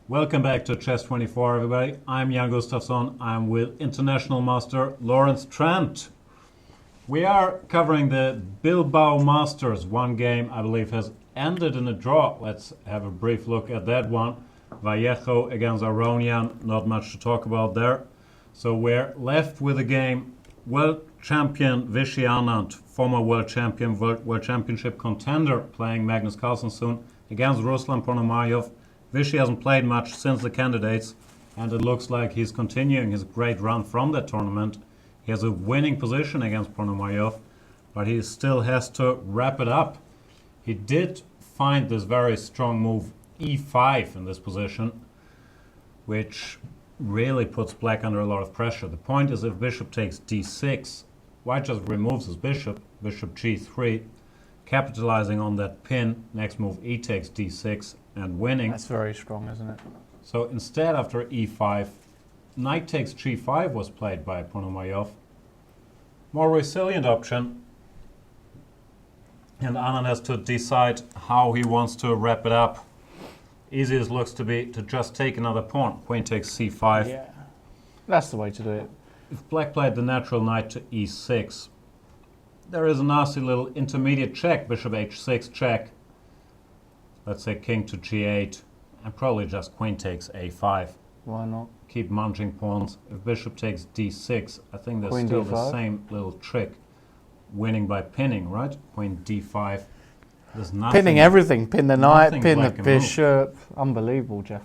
Welcome back to Chess 24, everybody. I'm Jan Gustafsson. I'm with International Master Lawrence Trent. We are covering the Bilbao Masters. One game, I believe, has ended in a draw. Let's have a brief look at that one. Vallejo against Aronian. Not much to talk about there. So we're left with a game. World champion Vichy Anand, former world champion, world championship contender, playing Magnus Carlsen soon against Ruslan Ponomarev. Vichy hasn't played much since the candidates, and it looks like he's continuing his great run from that tournament. He has a winning position against Ponomarev, but he still has to wrap it up. He did find this very strong move e5 in this position, which really puts black under a lot of pressure. The point is, if bishop takes d6, white just removes his bishop, bishop g3, capitalizing on that pin. Next move, e takes d6 and winning. That's very strong, isn't it? So instead, after e5, knight takes g5 was played by Ponomarev. More resilient option. And Anand has to decide how he wants to wrap it up. Easiest looks to be to just take another pawn. Queen takes c5. Yeah, that's the way to do it. If black played the natural knight to e6, there is a nasty little intermediate check. Bishop h6 check. Let's say king to g8. And probably just queen takes a5. Why not? Keep munching pawns. If bishop takes d6, I think there's Queen still d5. the same little trick. Winning by pinning, right? Queen d5. There's nothing. Pinning everything. Pin the knight, nothing pin the black can move. bishop. Unbelievable, Jeff.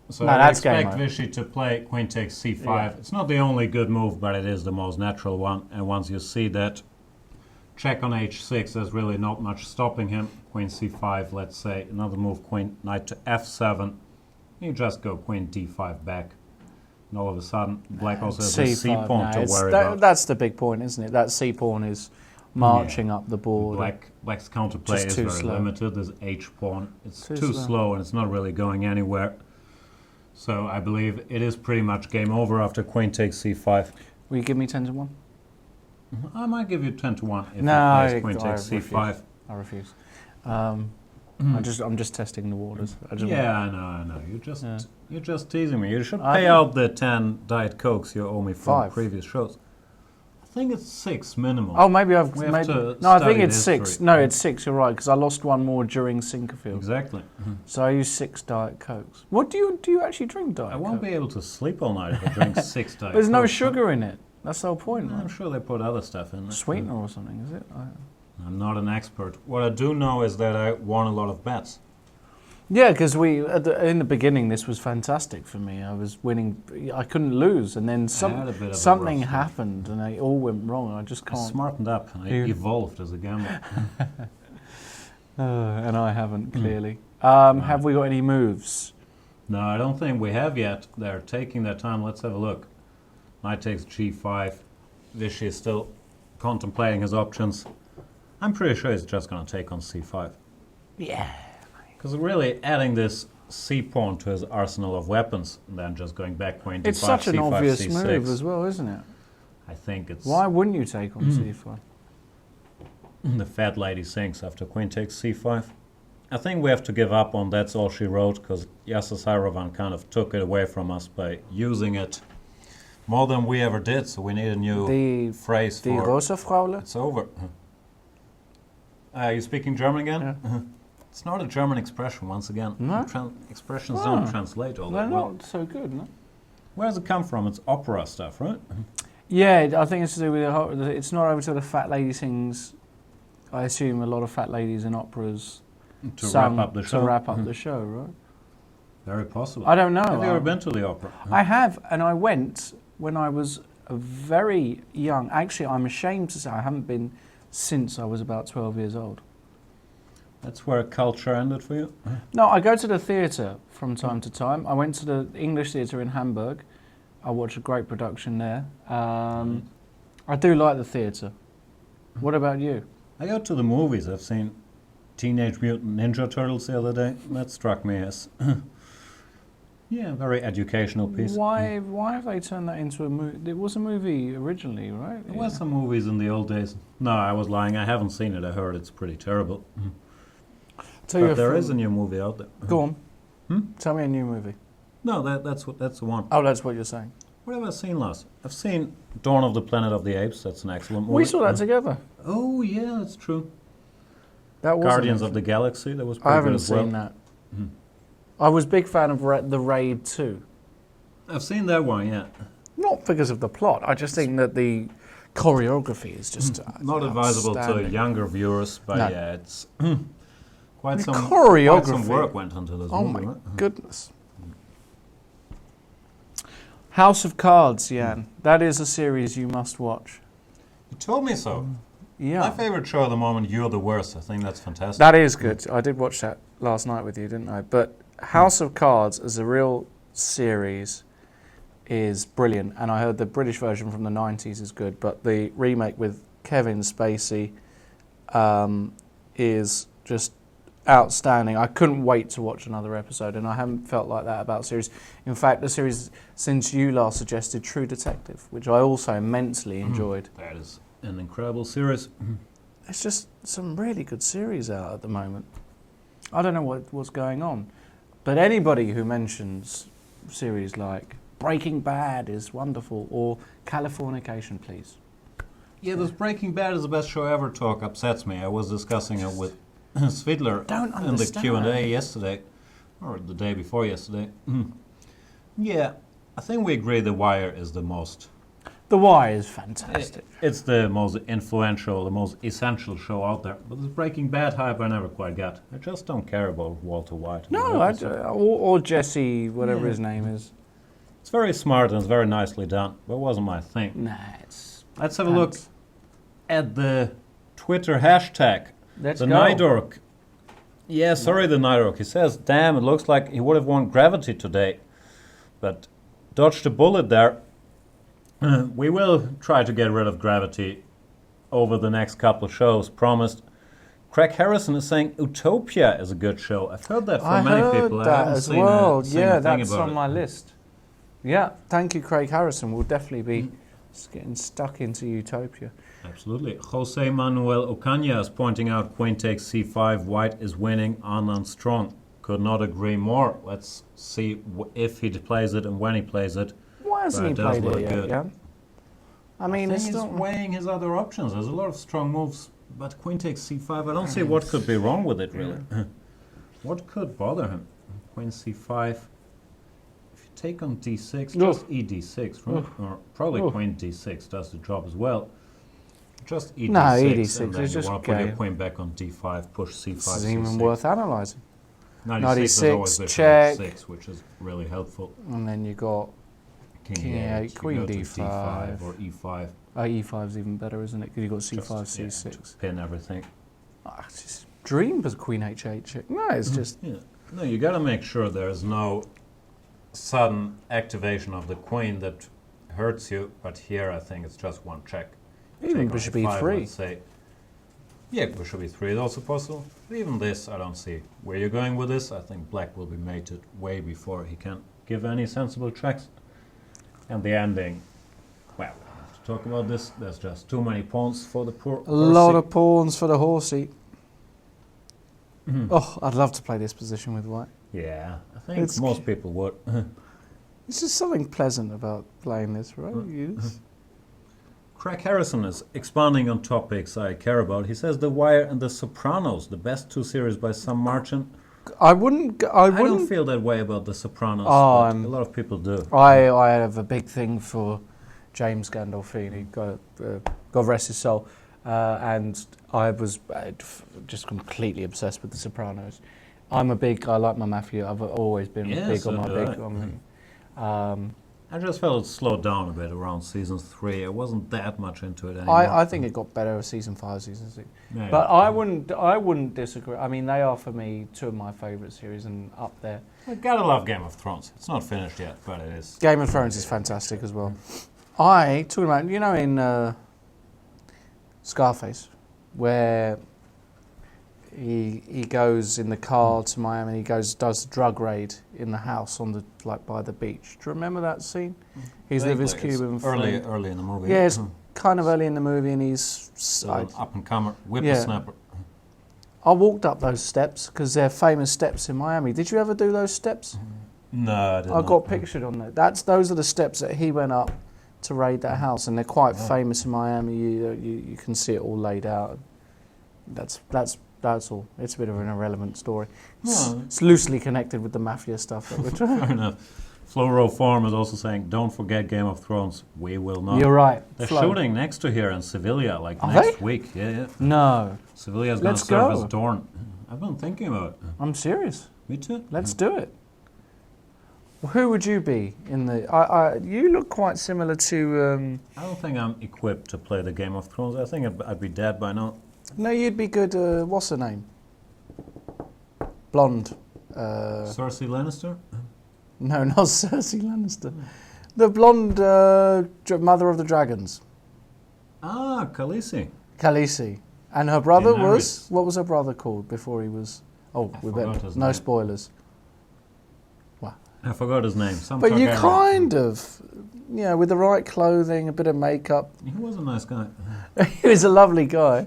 So No, I that's game expect over. Vichy to play queen takes c5. Yeah. It's not the only good move, but it is the most natural one. And once you see that check on h6, there's really not much stopping him. Queen c5, let's say. Another move, queen knight to f7. You just go queen d5 back. And all of a sudden, black also has a c C5, pawn no, to worry about. That's the big point, isn't it? That c pawn is marching up the board. Black's counterplay Just is too very slow. limited. This h pawn, it's Too too slow. slow and it's not really going anywhere. So I believe it is pretty much game over after queen takes c5. Will you give me 10 to 1? I might give you 10 to 1 if No, he plays queen takes c5. I refuse. I'm just testing the waters. Yeah, I know. You're just teasing me. You should I pay think- out the 10 Diet Cokes you owe me from 5. previous shows. I think it's 6 minimum. Oh, maybe I've We have made. to No, I study think it's history. 6. No, it's 6. You're right, because I lost one more during Sinkerfield. Exactly. So I use 6 Diet Cokes. What do you actually drink Diet I won't Coke? be able to sleep all night if I drink 6 Diet There's no Cokes. sugar in it. That's the whole point. I'm Right? sure they put other stuff in there. Sweetener or something, is it? I'm not an expert. What I do know is that I won a lot of bets. Yeah, because in the beginning this was fantastic for me. I was winning. I couldn't lose, and then had a bit of a something rough happened, and it all went wrong. I just I can't. smartened up. I You- evolved as a gambler. And I haven't clearly. Have we got any moves? No, I don't think we have yet. They're taking their time. Let's have a look. Knight takes g5. Vichy is still contemplating his options. I'm pretty sure he's just going to take on c5. Yeah. Because really adding this c pawn to his arsenal of weapons and then just going back queen d5, It's such an c5, obvious c6. move as well, isn't it? I think it's Why wouldn't you take on c5? the fat lady sinks after queen takes c5. I think we have to give up on that's all she wrote because Yassasaravan kind of took it away from us by using it more than we ever did. So we need a new The phrase Die for Rosa Fraule? it's over. Are you speaking German again? Yeah. It's not a German expression once again. No? Expressions Oh. don't translate all They're that well. not so good, no? Where does it come from? It's opera stuff, right? Yeah, I think it's to do with it's not over till the fat lady sings. I assume a lot of fat ladies in operas To sung wrap up the show. To wrap up the show, right? Very possible. I don't know. Have you ever been to the opera? I have, and I went when I was very young. Actually, I'm ashamed to say I haven't been since I was about 12 years old. That's where culture ended for you? No, I go to the theatre from time to time. I went to the English Theatre in Hamburg. I watched a great production there. I do like the theatre. What about you? I go to the movies. I've seen Teenage Mutant Ninja Turtles the other day. That struck me as yeah, very educational piece. Why have they turned that into a movie? It was a movie originally, right? There were some movies in the old days. No, I was lying. I haven't seen it. I heard it's pretty terrible. Tell you But a there film- is a new movie out there. Go on. Tell me a new movie. No, that's the one. Oh, that's what you're saying. What have I seen last? I've seen Dawn of the Planet of the Apes. That's an excellent movie. We saw that together. Oh yeah, that's true. That was Guardians of the Galaxy. That was pretty I haven't good as well. seen that. I was a big fan of The Raid 2. I've seen that one. Yeah. Not because of the plot. I just think that the choreography is just Not advisable to outstanding. younger viewers, but No. yeah, it's quite The some choreography. work went into this Oh movie. my right? goodness. House of Cards, Jan. That is a series you must watch. You told me so. My Yeah. favorite show at the moment, You're the Worst. I think that's fantastic. That is good. I did watch that last night with you, didn't I? But House of Cards as a real series is brilliant. And I heard the British version from the 90s is good, but the remake with Kevin Spacey is just outstanding. I couldn't wait to watch another episode, and I haven't felt like that about series. In fact, the series since you last suggested True Detective, which I also immensely enjoyed. That is an incredible series. There's just some really good series out at the moment. I don't know what's going on, but anybody who mentions series like Breaking Bad is wonderful or Californication, please. Yeah, this Breaking Bad is the best show ever talk upsets me. I was discussing it with Svidler Don't in the understand. Q&A yesterday, or the day before yesterday. Yeah, I think we agree The Wire is the most... The Wire is fantastic. It's the most influential, the most essential show out there. But this Breaking Bad hype I never quite got. I just don't care about Walter White. No, or Jesse, whatever his name is. It's very smart and it's very nicely done, but it wasn't my thing. Nah, it's... Let's have a look at the Twitter hashtag. Let's The go. Nidork. Yeah, sorry, the Nidork. He says, damn, it looks like he would have won Gravity today. But dodged a bullet there. We will try to get rid of Gravity over the next couple of shows, promised. Craig Harrison is saying Utopia is a good show. I've heard that from many people. I that haven't as seen well. a single Yeah, thing that's about on it. my list. Yeah, thank you, Craig Harrison. We'll definitely be getting stuck into Utopia. Absolutely. Jose Manuel Ocaña is pointing out Queen takes c5, White is winning, Anand strong. Could not agree more. Let's see if he plays it and when he plays it. Why hasn't he But it does played it look yet? good. Yeah. I mean, I it's think he's not. weighing his other options. There's a lot of strong moves, but Queen takes c5. I don't see what could be wrong with it, really. What could bother him? Queen c5. If you take on d6, No. just ed6, right? Or probably Oh. Queen d6 does the job as well. Just ed6, No, ed6 and then is you just want to put your game. queen back on d5, push c5, This isn't even c6. worth analysing. 96 is 96, always bishop check. f6, which is really helpful. And then you got King E8, E8, you Queen go to D5. d5 or e5. E5 is even better, isn't it? Because you got C5, Just, yeah, C6. just pin everything. It's just dream as Queen H8 check. No, it's just Yeah. No, you got to make sure there's no sudden activation of the queen that hurts you. But here, I think it's just one check. even Take on bishop a5, E3. let's say. Yeah, bishop e3 is also possible. But even this, I don't see where you're going with this. I think black will be mated way before he can give any sensible checks. And the ending, well, we don't have to talk about this. There's just too many pawns for the poor A lot horsey. of pawns for the horsey. Mhm. Oh, I'd love to play this position with white. Yeah, I think It's most people would. It's just something pleasant about playing this, right? Mm. You just- Craig Harrison is expanding on topics I care about. He says The Wire and The Sopranos, the best two series by some margin. I wouldn't. I I don't wouldn't. feel that way about The Sopranos, Oh, but a lot of people do. I have a big thing for James Gandolfini. God rest his soul. And I was just completely obsessed with The Sopranos. I like my mafia. I've always been Yeah, big so on my do big. I. On me. I just felt it slowed down a bit around season 3. I wasn't that much into it anymore. I think it got better as season 5, season 6. Yeah, But yeah. I wouldn't disagree. I mean, they are for me two of my favourite series and up there. I gotta love Game of Thrones. It's not finished yet, but it is. Game of Thrones is fantastic as well. Talking about, in Scarface, where he goes in the car to Miami, he does the drug raid in the house by the beach. Do you remember that scene? He's with his Vaguely, it's Cuban early, friend. early in the movie. Yeah, it's kind of early in the movie, and he's Still an up and comer, whippersnapper. I walked up those steps because they're famous steps in Miami. Did you ever do those steps? No, I didn't. I got pictured on that. Those are the steps that he went up to raid that house, and they're quite famous in Miami. You can see it all laid out. That's all. It's a bit of an irrelevant story. It's loosely connected with the mafia stuff that we're trying. Fair enough. Floro Form is also saying, don't forget Game of Thrones. We will not. You're right. They're Flo. shooting next to here in Sevilla, like Are next they? week. Yeah. No. Sevilla's going to Let's serve go. as Dorn. I've been thinking about it. I'm serious. Me too. Let's do it. Well, who would you be in the... you look quite similar to... I don't think I'm equipped to play the Game of Thrones. I think I'd be dead by now. No, you'd be good... what's her name? Blonde. Cersei Lannister? No, not Cersei Lannister. The blonde mother of the dragons. Ah, Khaleesi. Khaleesi. And her brother Daenerys. was... What was her brother called before he was... Oh, we forgot better... his No name. spoilers. I forgot his name. Some But you Targaryen. kind of... You know, with the right clothing, a bit of makeup. He was a nice guy. He was a lovely guy.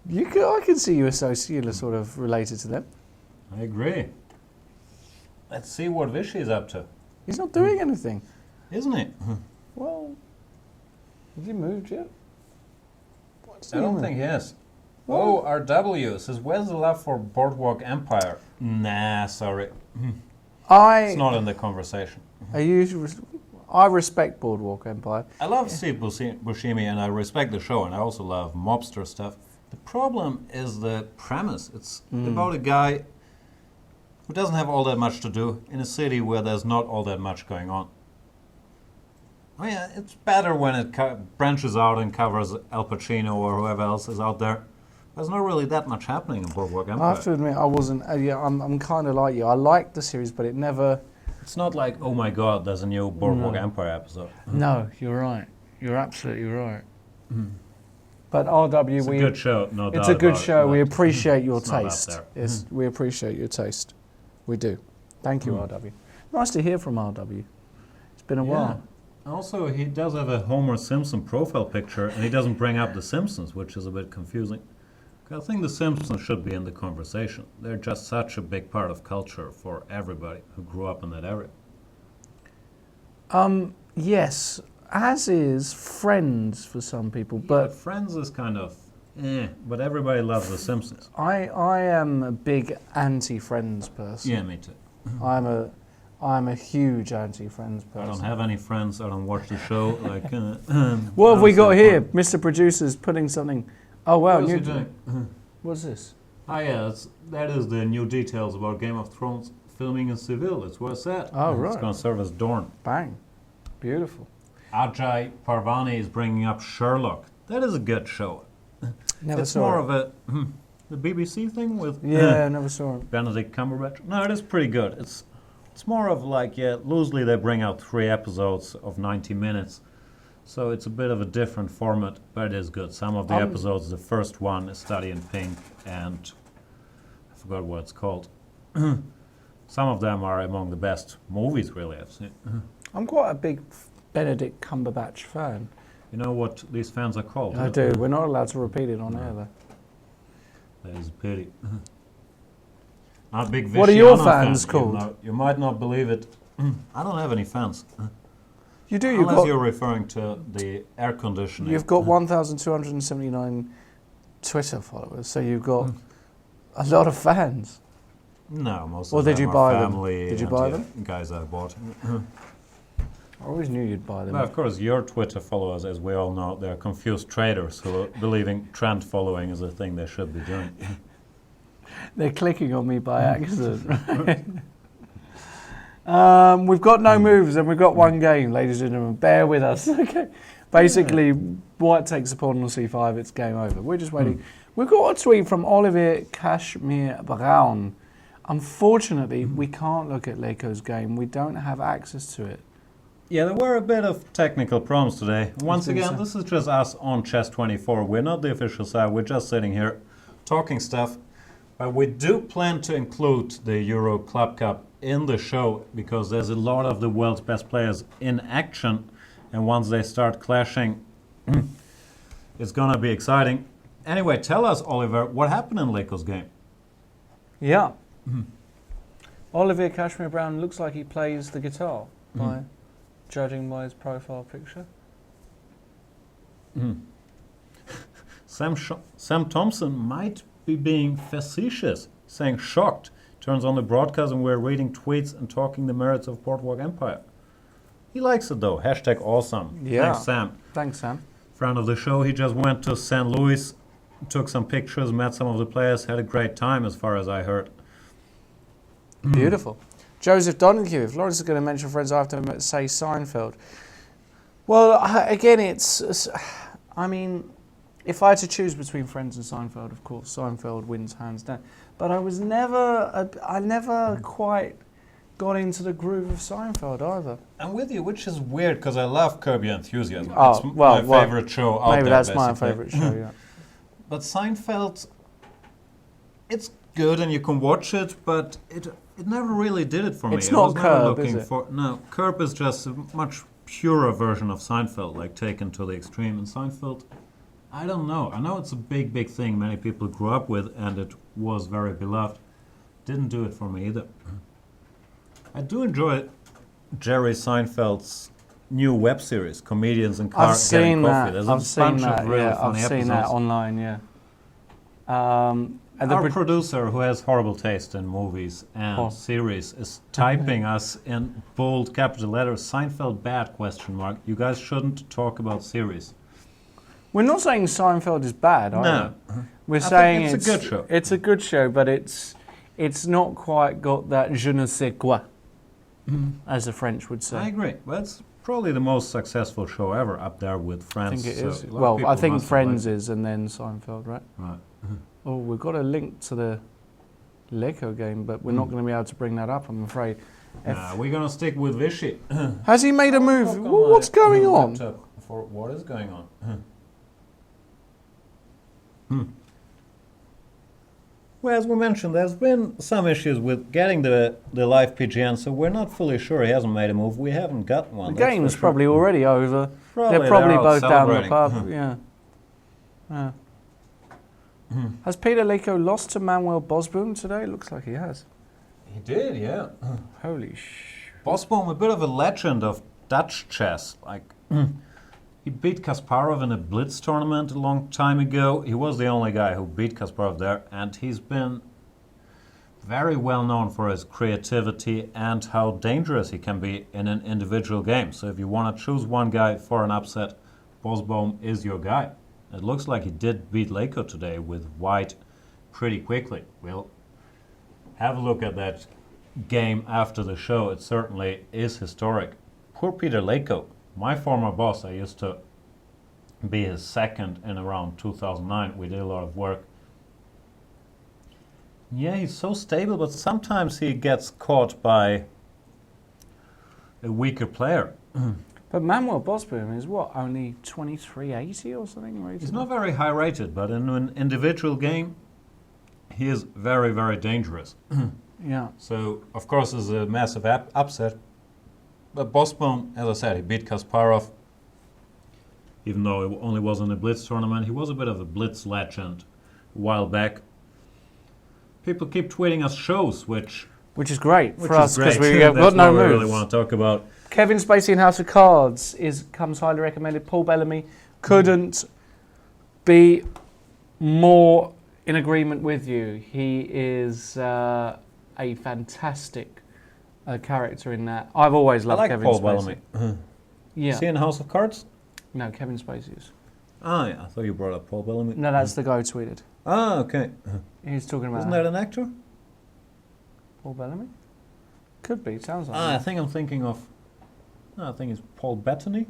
I can see you associated, sort of related to them. I agree. Let's see what Vishy's up to. He's not doing anything. Isn't he? Well, has he moved yet? I don't think he is. Oh, RW says, where's the love for Boardwalk Empire? Nah, sorry. It's not in the conversation. I respect Boardwalk Empire. I love Steve Buscemi and I respect the show and I also love mobster stuff. The problem is the premise. It's about a guy who doesn't have all that much to do in a city where there's not all that much going on. I mean, it's better when it branches out and covers Al Pacino or whoever else is out there. There's not really that much happening in Boardwalk Empire. I have to admit, I wasn't... I'm kind of like you. I liked the series, but it never... It's not like, oh my god, there's a new Boardwalk Empire episode. No, you're right. You're absolutely right. But RW, It's a good show, no doubt. It's a good about it, show. but We appreciate your it's not up taste. there. Yes, we appreciate your taste. We do. Thank you, RW. Nice to hear from RW. It's been a while. Also, he does have a Homer Simpson profile picture, and he doesn't bring up The Simpsons, which is a bit confusing. I think The Simpsons should be in the conversation. They're just such a big part of culture for everybody who grew up in that area. Yes, as is Friends for some people, But but Friends is kind of but everybody loves The Simpsons. I am a big anti-Friends person. Yeah, me too. I'm a huge anti-Friends I person. don't have any friends. I don't watch the show. Like, What have we got honestly, here? Mr. Producer's putting something... Oh, wow. What is he doing? What's this? Ah, yeah, that is the new details about Game of Thrones filming in Seville. It's where it's at. Oh, It's right. going to serve as Dorne. Bang. Beautiful. Ajay Parvani is bringing up Sherlock. That is a good show. Never It's saw more it. of a the BBC thing with Yeah, never saw it. Benedict Cumberbatch. No, it is pretty good. It's more of like, loosely they bring out 3 episodes of 90 minutes. So it's a bit of a different format, but it is good. Some of the episodes, the first one is Study in Pink, and I forgot what it's called. Some of them are among the best movies, really, I've seen. I'm quite a big Benedict Cumberbatch fan. You know what these fans are called? I do. We're not allowed to repeat it on air, though. That is a pity. Not a big What are your Visciano fans fan, called? You might not believe it. I don't have any fans. You do. Unless you're referring to the air conditioning. You've got 1,279 Twitter followers, so you've got a lot of fans. No, most Or of did them you are buy them? family. Did you and, buy yeah, them? Guys I bought. I always knew you'd buy them. But of course, your Twitter followers, as we all know, they're confused traders who are believing Trent following is a thing they should be doing. They're clicking on me by accident. We've got no moves and we've got one game, ladies and gentlemen. Bear with us. Okay. Basically, White takes the pawn on C5, it's game over. We're just waiting. We've got a tweet from Olivier Cashmere Brown. Unfortunately, we can't look at Leko's game. We don't have access to it. Yeah, there were a bit of technical problems today. Once again, this is just us on Chess24. We're not the official side. We're just sitting here talking stuff. But we do plan to include the Euro Club Cup in the show because there's a lot of the world's best players in action. And once they start clashing, it's going to be exciting. Anyway, tell us, Oliver, what happened in Leko's game? Yeah. Olivier Kashmir Brown looks like he plays the guitar by judging by his profile picture. Sam Thompson might be being facetious, saying shocked. Turns on the broadcast and we're reading tweets and talking the merits of Boardwalk Empire. He likes it though. Hashtag awesome. Yeah. Thanks, Sam. Thanks, Sam. Friend of the show. He just went to St. Louis, took some pictures, met some of the players, had a great time as far as I heard. Beautiful. Joseph Donahue, if Lawrence is going to mention Friends, I have to say Seinfeld. Well, again, I mean, if I had to choose between Friends and Seinfeld, of course, Seinfeld wins hands down. But I never quite got into the groove of Seinfeld either. I'm with you, which is weird because I love Curb Your Enthusiasm. Oh, it's my favorite show out there. Maybe that's my basically. favourite show, yeah. But Seinfeld, it's good and you can watch it, but it never really did it for me. It's not Curb, is it? No, Curb is just a much purer version of Seinfeld, like taken to the extreme. And Seinfeld, I don't know. I know it's a big, big thing many people grew up with, and it was very beloved. Didn't do it for me either. I do enjoy Jerry Seinfeld's new web series, Comedians in Car Getting Coffee. There's a bunch of really funny I've seen that online, yeah. And our producer, who has horrible taste in movies and series, is typing us in bold capital letters, Seinfeld bad, ? You guys shouldn't talk about series. We're not saying Seinfeld is bad, either. No. We're saying it's a good show. It's a good show, but it's not quite got that je ne sais quoi, as the French would say. I agree. Well, it's probably the most successful show ever, up there with Friends. I think it is. So a lot of Well, people I think must have Friends liked is, and then Seinfeld, right? it. Right. Oh, we've got a link to the Lego game, but we're not going to be able to bring that up, I'm afraid. Nah, we're going to stick with Vichy. Has he made a move? What's going on? For what is going on? Well, as we mentioned, there's been some issues with getting the live PGN, so we're not fully sure he hasn't made a move. We haven't got one. The game's probably already over. They're probably both down the pub. Yeah. Has Peter Lico lost to Manuel Bosboom today? Looks like he has. He did, yeah. Holy sh! Bosboom, a bit of a legend of Dutch chess. Like, he beat Kasparov in a Blitz tournament a long time ago. He was the only guy who beat Kasparov there, and he's been very well known for his creativity and how dangerous he can be in an individual game. So if you want to choose one guy for an upset, Bosboom is your guy. It looks like he did beat Leko today with white pretty quickly. We'll have a look at that game after the show. It certainly is historic. Poor Peter Leko, my former boss. I used to be his second in around 2009. We did a lot of work. Yeah, he's so stable, but sometimes he gets caught by a weaker player. But Manuel Bosboom is what, only 2380 or something rated? He's not very high rated, but in an individual game, he is very, very dangerous. Yeah. So, of course, it's a massive upset. But Bosboom, as I said, he beat Kasparov. Even though it only was in a Blitz tournament, he was a bit of a Blitz legend a while back. People keep tweeting us shows, which is great for us because we have got no moves. moves. We really want to talk about. Kevin Spacey in House of Cards comes highly recommended. Paul Bellamy couldn't be more in agreement with you. He is a fantastic character in that. I've always loved Kevin Paul Spacey. Bellamy. Yeah. Is he in House of Cards? No, Kevin Spacey's. Ah, yeah. I thought you brought up Paul Bellamy. No, that's the guy who tweeted. Ah, okay. He's talking about. Isn't that an actor? Paul Bellamy? Could be. Sounds like. I think I'm thinking of. No, I think it's Paul Bettany.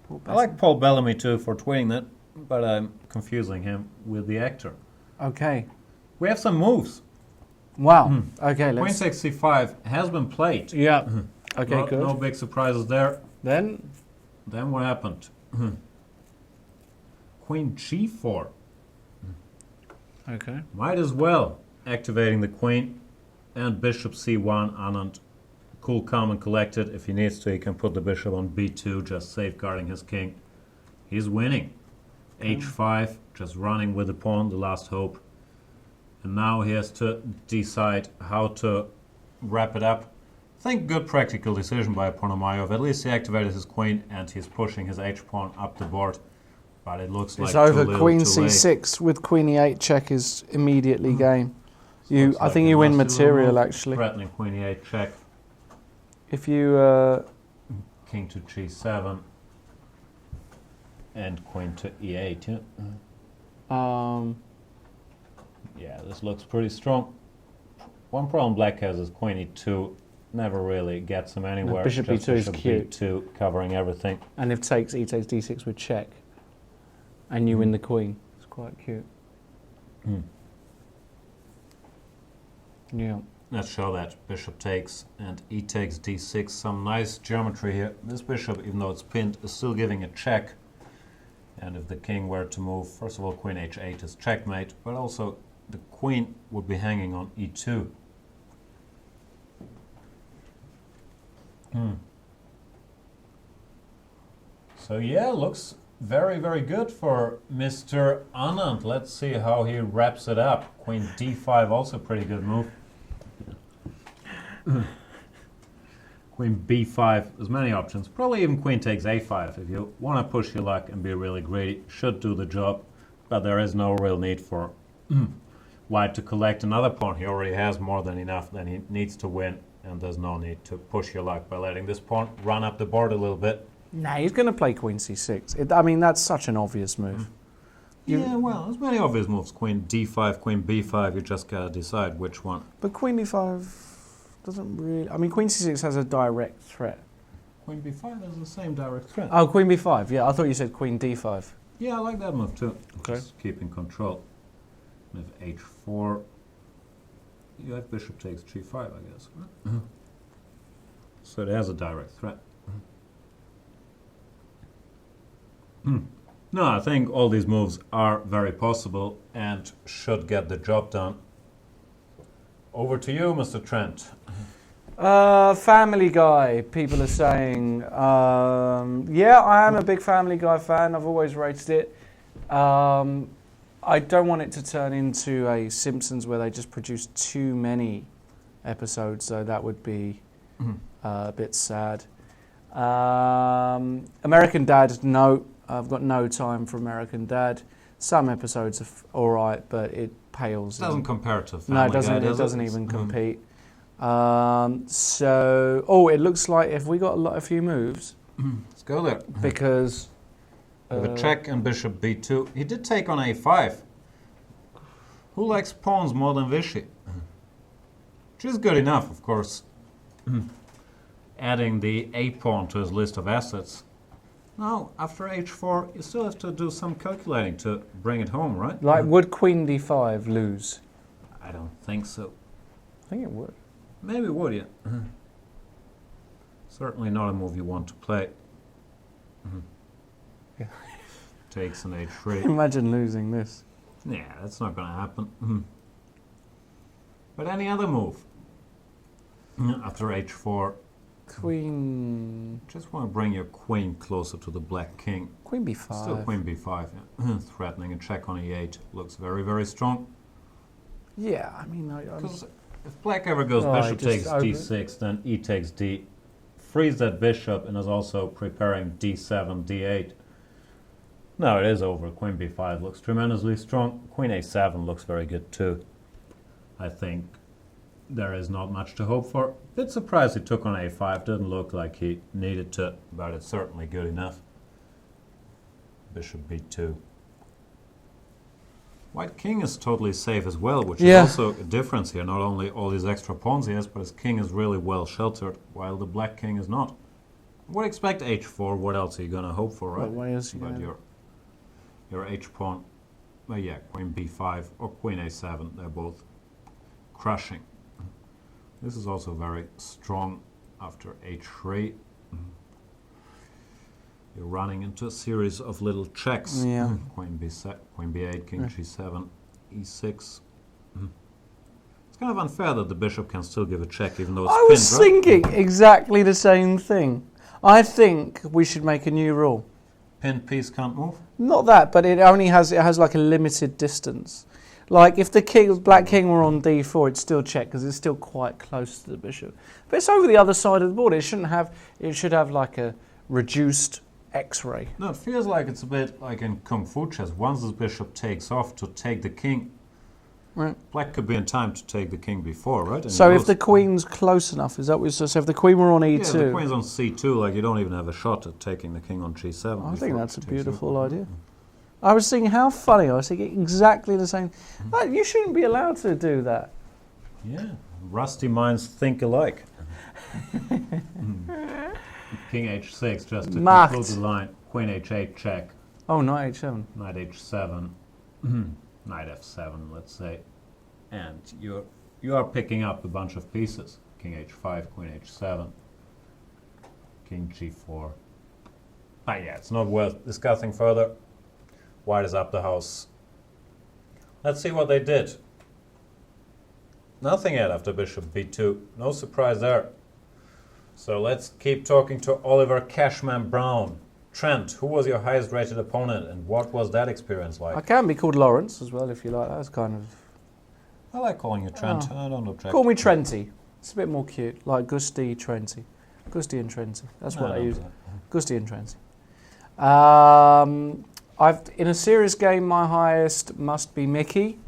Paul I like Paul Bellamy too for tweeting that, but I'm confusing him with the actor. Okay. We have some moves. Wow. Okay, Queen let's. 6c5 has been played. Yeah. Okay, no, good. No big surprises there. Then what happened? Queen g4. Okay. Might as well activating the queen, and bishop c1. Anand, cool, calm, and collected. If he needs to, he can put the bishop on b2, just safeguarding his king. He's winning. h5, just running with the pawn, the last hope. And now he has to decide how to wrap it up. I think good practical decision by Ponomarev. At least he activated his queen and he's pushing his h-pawn up the board. But it looks like It's over. too little, Queen too c6 with queen e8 check is immediately game. Looks I like think a you win nasty little material move. actually. Threatening queen e8 check. If you King to g7. And queen to e8. Yeah? Yeah, this looks pretty strong. One problem black has is queen e2 never really gets him anywhere. bishop Just e2 is bishop cute. b2 covering everything. and if takes e takes d6 with check, and you win the queen, it's quite cute. Yeah. Let's show that. Bishop takes and e takes d6. Some nice geometry here. This bishop, even though it's pinned, is still giving a check. And if the king were to move, first of all, queen h8 is checkmate, but also the queen would be hanging on e2. So yeah, looks very, very good for Mr. Anand. Let's see how he wraps it up. Queen d5, also pretty good move. Queen b5, there's many options. Probably even queen takes a5 if you want to push your luck and be really greedy. Should do the job, but there is no real need for white to collect another pawn. He already has more than enough, then he needs to win, and there's no need to push your luck by letting this pawn run up the board a little bit. Nah, he's going to play queen c6. I mean, that's such an obvious move. Yeah, well, there's many obvious moves. Queen d5, queen b5, you just gotta decide which one. But queen d5 doesn't really... I mean, queen c6 has a direct threat. Queen b5 has the same direct threat. Oh, queen b5. Yeah, I thought you said queen d5. Yeah, I like that move too. Okay. Just keeping control. And if h4, you have bishop takes g5, I guess. Right? So it has a direct threat. No, I think all these moves are very possible and should get the job done. Over to you, Mr. Trent. Family Guy, people are saying. Yeah, I am a big Family Guy fan. I've always rated it. I don't want it to turn into a Simpsons where they just produce too many episodes, so that would be a bit sad. American Dad, no. I've got no time for American Dad. Some episodes are alright, but it pales. It doesn't compare to Family No, it Guy, doesn't. does It doesn't even compete. It looks like if we got a few moves, Let's go there. because With a check and bishop b2. He did take on a5. Who likes pawns more than Vichy? Which is good enough, of course. Adding the a pawn to his list of assets. Now, after h4, you still have to do some calculating to bring it home, right? like would Queen d5 lose? I don't think so. I think it would. Maybe it would, yeah. Certainly not a move you want to play. Yeah. Takes an h3. Imagine losing this. Yeah, that's not going to happen. But any other move after h4, Queen. just want to bring your queen closer to the black king. Queen b5. Still queen b5, yeah. Threatening a check on e8 looks very, very strong. Yeah, I mean, Because if black ever goes Oh, bishop just takes open. d6, then e takes d, frees that bishop and is also preparing d7, d8. No, it is over. Queen b5 looks tremendously strong. Queen a7 looks very good too. I think there is not much to hope for. Bit surprised he took on a5. Didn't look like he needed to, but it's certainly good enough. Bishop b2. White king is totally safe as well, which is also a difference here. Not only all these extra pawns he has, but his king is really well sheltered, while the black king is not. Would expect h4. What else are you going to hope for, right? What way is he But gonna- your h-pawn, well, yeah, queen b5 or queen a7, they're both crushing. This is also very strong after h3. You're running into a series of little checks. Yeah. Queen b7, queen b8, king g7, e6. It's kind of unfair that the bishop can still give a check even though it's I was pinned, right? thinking exactly the same thing. I think we should make a new rule. Pinned piece can't move. Not that, but it has like a limited distance. Like if the black king were on d4, it'd still check because it's still quite close to the bishop. But it's over the other side of the board. It shouldn't have. It should have like a reduced X-ray. No, it feels like it's a bit like in Kung Fu chess. Once the bishop takes off to take the king, right. Black could be in time to take the king before, right? And So if the queen's close enough, is that what you said? So if the queen were on e2... Yeah, the queen's on c2, like you don't even have a shot at taking the king on g7. I think that's a beautiful idea. I was thinking, how funny. I was thinking exactly the same. Like, you shouldn't be allowed to do that. Yeah, rusty minds think alike. King h6, just to conclude the line. Queen h8 check. Oh, knight h7. Knight h7. Knight f7, let's say. And you are picking up a bunch of pieces. King h5, queen h7, king g4. But yeah, it's not worth discussing further. White is up the house. Let's see what they did. Nothing yet after bishop b2. No surprise there. So let's keep talking to Oliver Cashman Brown. Trent, who was your highest rated opponent and what was that experience like? I can be called Lawrence as well if you like. That's kind of... I like calling you Trent. I don't object. Call me Trenty. It's a bit more cute, like Gusti Trenty. Gusti and Trenty. That's what I use. Gusti and Trenty. In a serious game, my highest must be Mickey.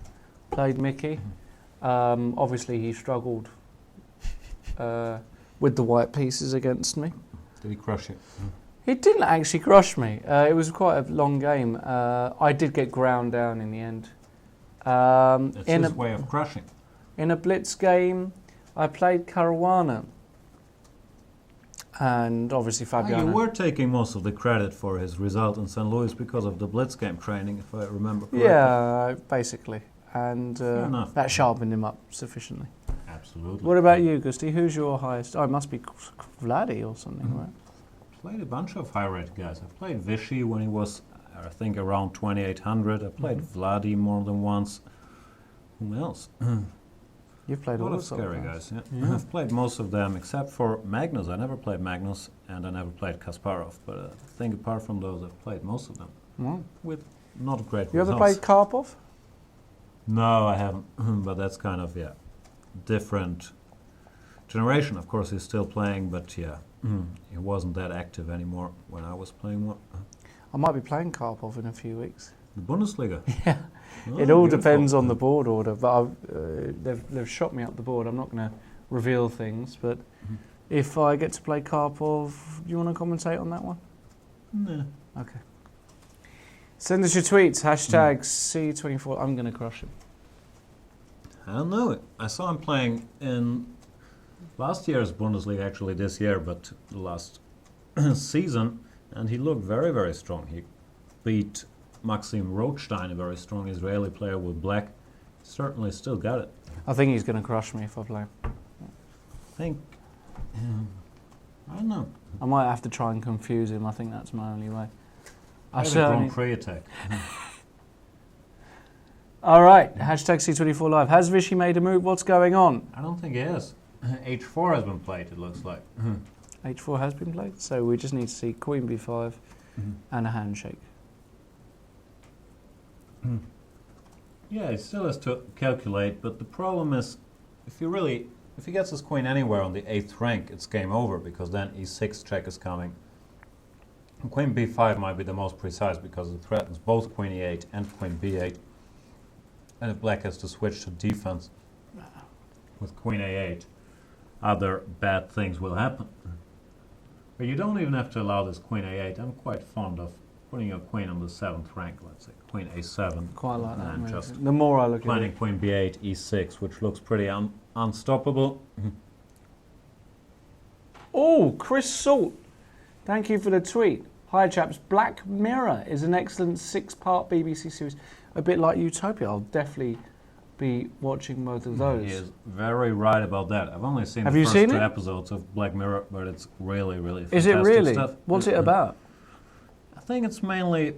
Played Mickey. Obviously, he struggled with the white pieces against me. Did he crush you? He didn't actually crush me. It was quite a long game. I did get ground down in the end. That's his way of crushing. In a blitz game, I played Caruana. And obviously Fabiano. You were taking most of the credit for his result in St. Louis because of the blitz game training, if I remember correctly. Yeah, basically. And that sharpened him up sufficiently. Absolutely. What about you, Gusti? Who's your highest? Oh, it must be Vladdy or something, right? Played a bunch of high-rated guys. I played Vichy when he was, I think, around 2,800. I played Vladdy more than once. Who else? You've played a all lot of scary guys. Yeah. I've played most of them except for Magnus. I never played Magnus, and I never played Kasparov. But I think apart from those, I've played most of them with not great results. You ever played Karpov? No, I haven't. But that's kind of different generation. Of course, he's still playing, but he wasn't that active anymore when I was playing more. I might be playing Karpov in a few weeks. The Bundesliga? Yeah. Oh, it all depends on the board order, but they've shot me up the board. I'm not going to reveal things, but if I get to play Karpov, do you want to commentate on that one? No. Okay. Send us your tweets, hashtag C24. I'm going to crush him. I don't know. I saw him playing in last year's Bundesliga, actually this year, but the last season, and he looked very, very strong. He beat Maxim Rothstein, a very strong Israeli player with black. Certainly still got it. I think he's going to crush me if I play him. I don't know. I might have to try and confuse him. I think that's my only way. I certainly Grand Prix attack. All right, hashtag C24 Live. Has Vichy made a move? What's going on? I don't think he has. H4 has been played, it looks like. H4 has been played, so we just need to see Queen B5 and a handshake. Yeah, he still has to calculate, but the problem is, if he gets his queen anywhere on the 8th rank, it's game over, because then E6 check is coming. And Queen B5 might be the most precise, because it threatens both Queen E8 and Queen B8. And if black has to switch to defense with Queen A8, other bad things will happen. But you don't even have to allow this Queen A8. I'm quite fond of putting your queen on the 7th rank, let's say, Queen A7. Quite like that. And just the more I look at it. planning Queen B8, E6, which looks pretty unstoppable. Oh, Chris Salt. Thank you for the tweet. Hi, chaps. Black Mirror is an excellent 6-part BBC series. A bit like Utopia. I'll definitely be watching both of those. He is very right about that. I've only seen Have the you first seen 2 it? episodes of Black Mirror, but it's really, really fantastic Is it really? stuff. What's it about? I think it's mainly,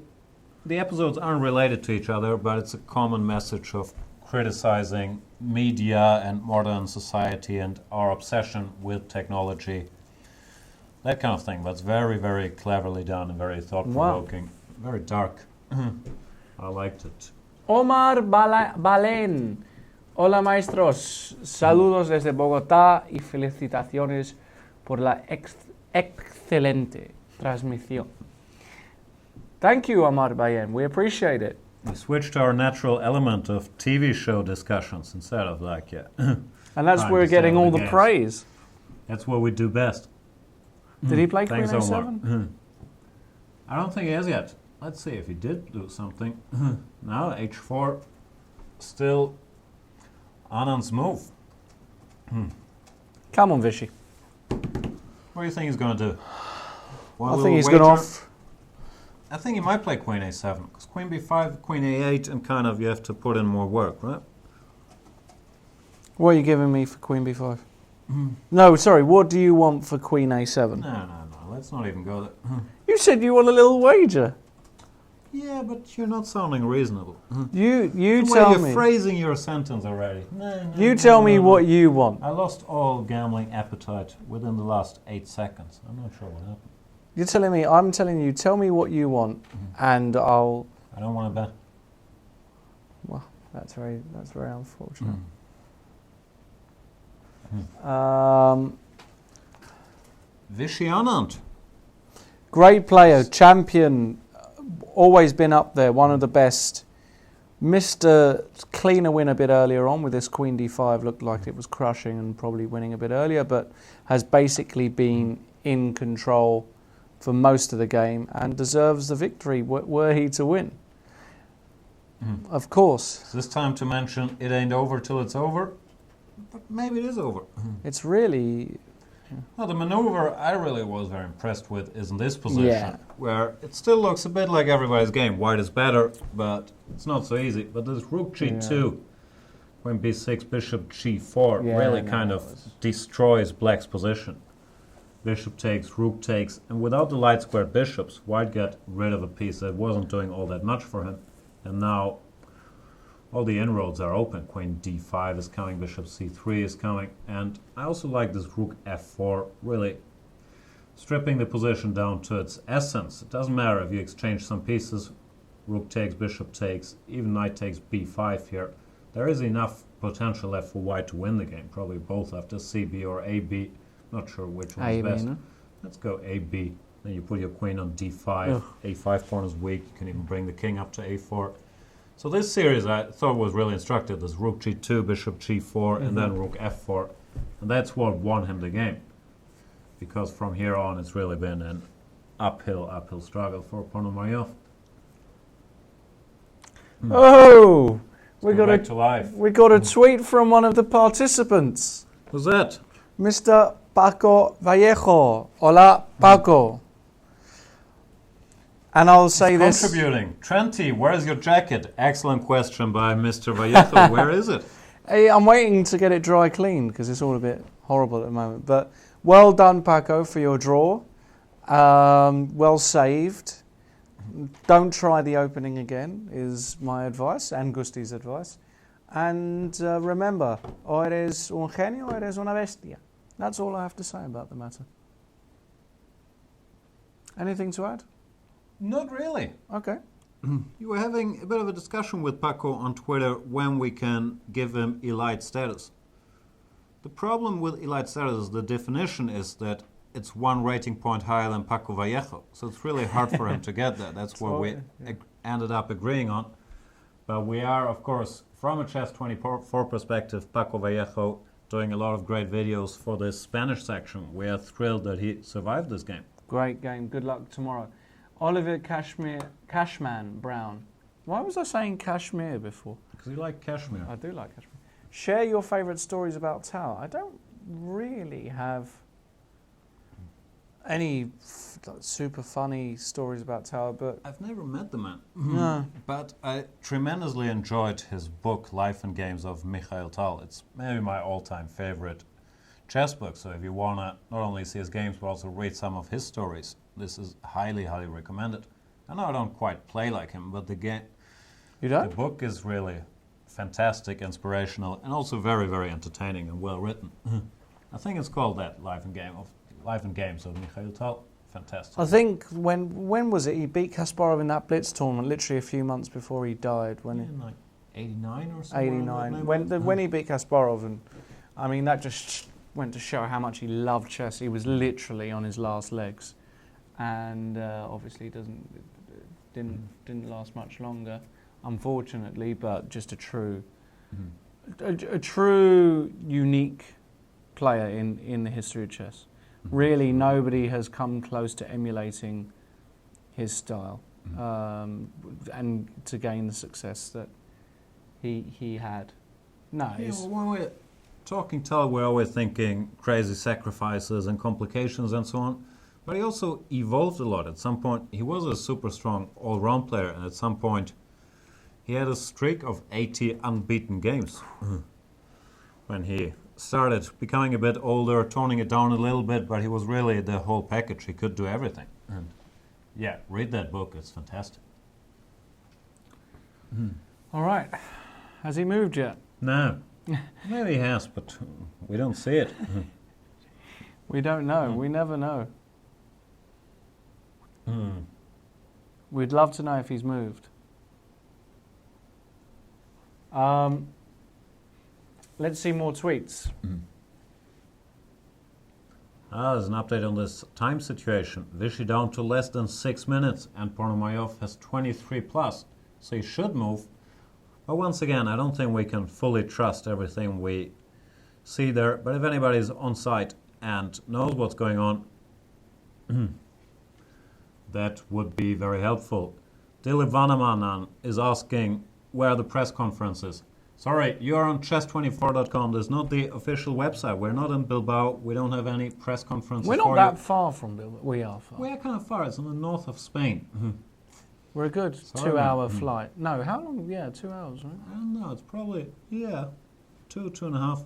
the episodes aren't related to each other, but it's a common message of criticizing media and modern society and our obsession with technology. That kind of thing, but it's very, very cleverly done and very thought-provoking. Very dark. I liked it. Omar Balen. Hola maestros, saludos desde Bogotá y felicitaciones por la excelente transmisión. Thank you, Omar Balen. We appreciate it. We switched to our natural element of TV show discussions instead of like, And that's where we're getting all the praise. That's what we do best. Did he play Thanks, Queen Omar. A7? I don't think he has yet. Let's see if he did do something. Now, H4, still Anand's move. Come on, Vishy. What do you think he's going to do? I think he's going off. I think he might play Queen A7, because Queen B5, Queen A8, and kind of you have to put in more work, right? What are you giving me for Queen B5? No, sorry, what do you want for Queen A7? No, let's not even go there. You said you want a little wager. Yeah, but you're not sounding reasonable. You The tell way me. you're phrasing your sentence already. You tell me what you want. I lost all gambling appetite within the last 8 seconds. I'm not sure what happened. You're telling me, I'm telling you, tell me what you want, and I'll... I don't want to bet. Well, that's very unfortunate. Vishy Anand. Great player, champion, always been up there, one of the best. Missed a cleaner win a bit earlier on with this Queen D5, looked like it was crushing and probably winning a bit earlier, but has basically been in control for most of the game and deserves the victory were he to win. Of course. Is this time to mention it ain't over till it's over? But maybe it is over. It's really... Well, the maneuver I really was very impressed with is in this position, Yeah. where it still looks a bit like everybody's game. White is better, but it's not so easy. But this Rook G2, Queen B6, Bishop G4 really kind of destroys Black's position. Bishop takes, Rook takes, and without the light squared bishops, White got rid of a piece that wasn't doing all that much for him. And now all the inroads are open. Queen D5 is coming, Bishop C3 is coming, and I also like this Rook F4, really stripping the position down to its essence. It doesn't matter if you exchange some pieces, Rook takes, Bishop takes, even Knight takes B5 here. There is enough potential left for White to win the game, probably both after CB or AB. Not sure which one is best. No? Let's go AB. Then you put your queen on D5. A5 pawn is weak. You can even bring the king up to A4. So this series I thought was really instructive. There's Rook G2, Bishop G4, and then Rook F4. And that's what won him the game. Because from here on it's really been an uphill struggle for Ponomaryov. Oh! We got a tweet from one of the participants. Who's that? Mr. Paco Vallejo. Hola, Paco. And I'll say this. Contributing. Trenty, where is your jacket? Excellent question by Mr. Vallejo. Where is it? Hey, I'm waiting to get it dry clean because it's all a bit horrible at the moment. But well done, Paco, for your draw. Well saved. Don't try the opening again, is my advice, and Gusti's advice. And remember, o eres un genio, o eres una bestia. That's all I have to say about the matter. Anything to add? Not really. Okay. You were having a bit of a discussion with Paco on Twitter when we can give him elite status. The problem with elite status, the definition is that it's one rating point higher than Paco Vallejo. So it's really hard for him to get there. That's what we ended up agreeing on. But we are, of course, from a Chess24 perspective, Paco Vallejo doing a lot of great videos for this Spanish section. We are thrilled that he survived this game. Great game. Good luck tomorrow. Oliver Cashman Brown. Why was I saying Kashmir before? Because you like Kashmir. I do like Kashmir. Share your favourite stories about Tao. I don't really have any super funny stories about Tao, but I've never met the man. No. But I tremendously enjoyed his book, Life and Games of Mikhail Tal. It's maybe my all-time favorite chess book. So if you want to not only see his games, but also read some of his stories, this is highly, highly recommended. I know I don't quite play like him, but the game, you don't? the book is really fantastic, inspirational, and also very, very entertaining and well written. I think it's called that, Life and Games of Mikhail Tal. fantastic. I think when was it? He beat Kasparov in that Blitz tournament, literally a few months before he died. When yeah, like 89 or something. 89. When he beat Kasparov, and I mean that just went to show how much he loved chess. He was literally on his last legs, and obviously didn't last much longer, unfortunately. But just a true unique player in the history of chess. Really, nobody has come close to emulating his style, and to gain the success that he had. No, yeah, well, when we're talking Tal, we're always thinking crazy sacrifices and complications and so on. But he also evolved a lot. At some point, he was a super strong all-round player, and at some point, he had a streak of 80 unbeaten games. When he started becoming a bit older, toning it down a little bit, but he was really the whole package. He could do everything. And yeah, read that book. It's fantastic. All right. Has he moved yet? No. Maybe he has, but we don't see it. We don't know. We never know. We'd love to know if he's moved. Let's see more tweets. There's an update on this time situation. Vichy down to less than 6 minutes, and Ponomarev has 23 plus, so he should move. But once again, I don't think we can fully trust everything we see there. But if anybody's on site and knows what's going on, that would be very helpful. Levon Aronian is asking where are the press conferences. Sorry, you're on chess24.com. There's not the official website. We're not in Bilbao. We don't have any press conferences. We're not that far from Bilbao. We are far. We're kind of far. It's in the north of Spain. We're a good 2-hour flight. No, how long? Yeah, 2 hours, right? I don't know. It's probably, 2.5.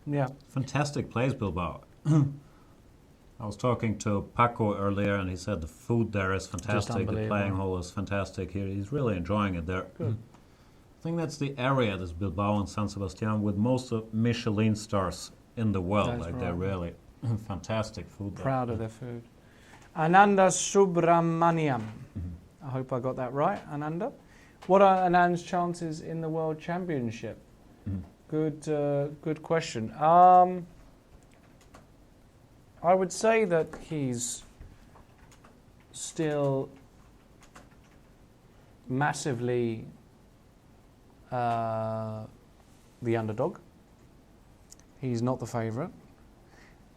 Yeah. Fantastic place, Bilbao. I was talking to Paco earlier, and he said the food there is fantastic. The playing hall is fantastic here. He's really enjoying it there. Good. I think that's the area, this Bilbao and San Sebastian, with most of Michelin stars in the world. That's right. They're really fantastic food there. Proud of their food. Ananda Subramaniam. I hope I got that right, Ananda. What are Anand's chances in the World Championship? Good question. I would say that he's still massively the underdog. He's not the favourite.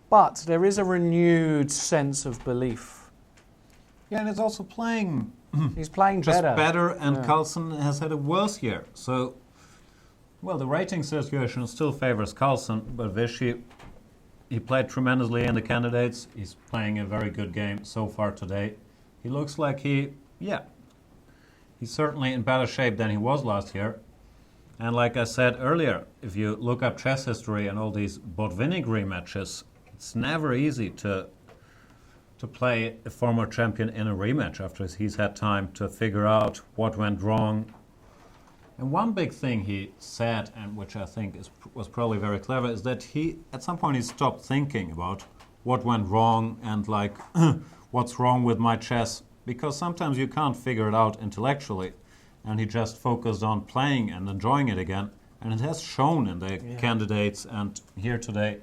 But there is a renewed sense of belief. Yeah, and he's also playing He's playing just better. and Carlsen has had a worse year. So, well, the rating situation still favors Carlsen, but Vichy, he played tremendously in the candidates. He's playing a very good game so far today. He looks like he's certainly in better shape than he was last year. And like I said earlier, if you look up chess history and all these Botvinnik rematches, it's never easy to play a former champion in a rematch after he's had time to figure out what went wrong. And one big thing he said, and which I think was probably very clever, is that at some point he stopped thinking about what went wrong and like what's wrong with my chess, because sometimes you can't figure it out intellectually. And he just focused on playing and enjoying it again. And it has shown in the candidates, and here today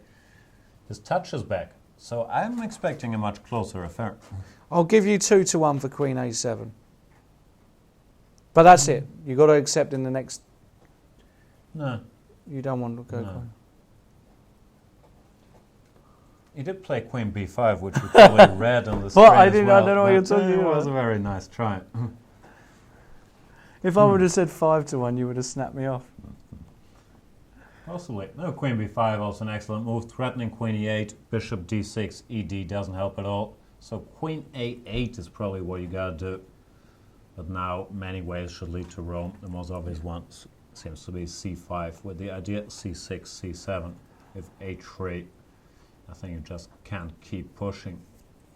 his touch is back. So I'm expecting a much closer affair. I'll give you 2-1 for Queen A7. But that's it. You've got to accept in the next... No. You don't want to go No. Queen. He did play Queen B5, which you probably read on the screen. Well, I as don't well, know what you're but talking It about. was a very nice try. If I would have said 5-1, you would have snapped me off. Possibly. No, Queen B5, also an excellent move. Threatening Queen E8, Bishop D6, ED doesn't help at all. So Queen A8 is probably what you gotta do. But now many ways should lead to Rome. The most obvious one seems to be C5 with the idea C6, C7. If H3, I think you just can't keep pushing.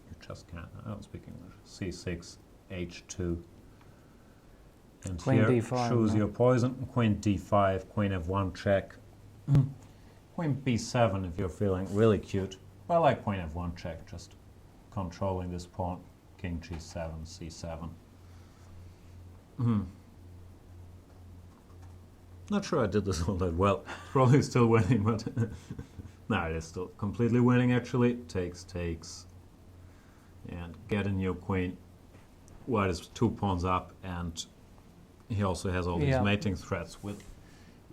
You just can't. I don't speak English. C6, H2. And Queen here, D5, choose no? your poison. Queen D5, Queen F1 check. Queen B7 if you're feeling really cute. But I like Queen F1 check, just controlling this pawn. King g7, c7. Not sure I did this all that well. Probably still winning, but no, it is still completely winning actually. Takes, and get a new queen. White is 2 pawns up, and he also has all these mating threats with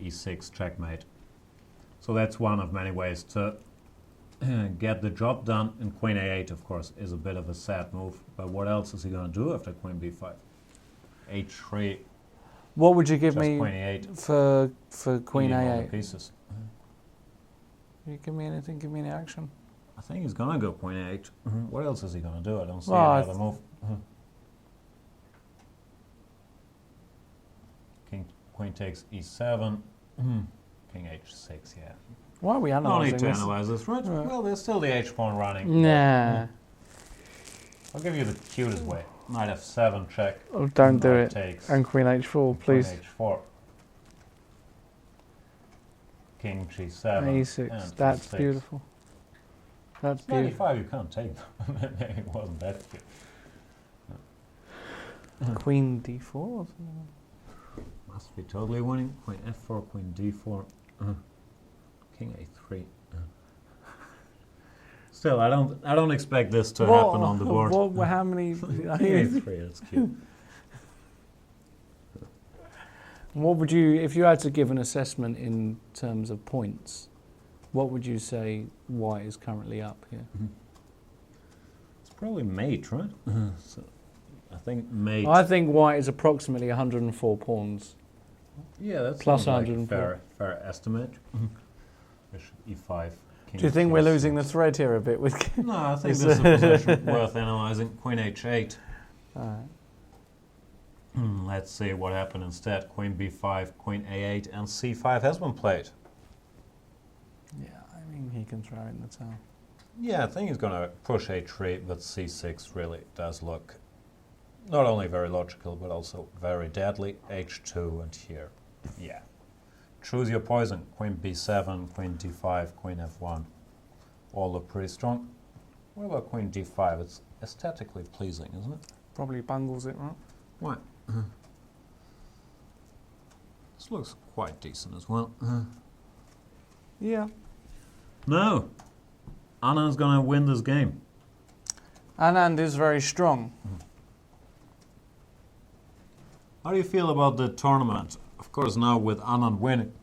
e6 checkmate. So that's one of many ways to get the job done. And queen a8, of course, is a bit of a sad move. But what else is he going to do after queen b5? h3. What would you give Just me queen a8. for queen Eating all a8? the pieces. You give me anything? Give me any action? I think he's going to go queen a8. What else is he going to do? I don't see Well, any other move. Queen takes e7. King h6, yeah. Why are we No analysing need to this? analyze this, right? Well, there's still the h-pawn running. Nah. I'll give you the cutest way. Knight f7 check. Oh, don't do Knight it. takes. And queen h4, please. Queen h4. King g7. a6. And That's e6. beautiful. That's beautiful. 95, you can't take them. Maybe it wasn't that cute. Queen d4 or something? Must be totally winning. Queen f4, queen d4. King a3. Still, I don't expect this to happen on the board. How many? King a3, that's cute. What would you, if you had to give an assessment in terms of points, what would you say white is currently up here? It's probably mate, right? So I think mate. I think white is approximately 104 pawns. Yeah, that's Plus like 104. fair estimate. Bishop e5. King Do you think we're g6. losing the thread here a bit? With No, I think this is a position worth analyzing. Queen h8. Let's see what happened instead. Queen b5, queen a8, and c5 has been played. Yeah, I mean he can throw in the towel. Yeah, I think he's going to push h3, but c6 really does look not only very logical, but also very deadly. h2 and here. Yeah. Choose your poison. Queen b7, queen d5, queen f1. All look pretty strong. What about queen d5? It's aesthetically pleasing, isn't it? Probably bungles it, right? What? This looks quite decent as well. Yeah. No. Anand's going to win this game. Anand is very strong. How do you feel about the tournament? Of course, now with Anand winning,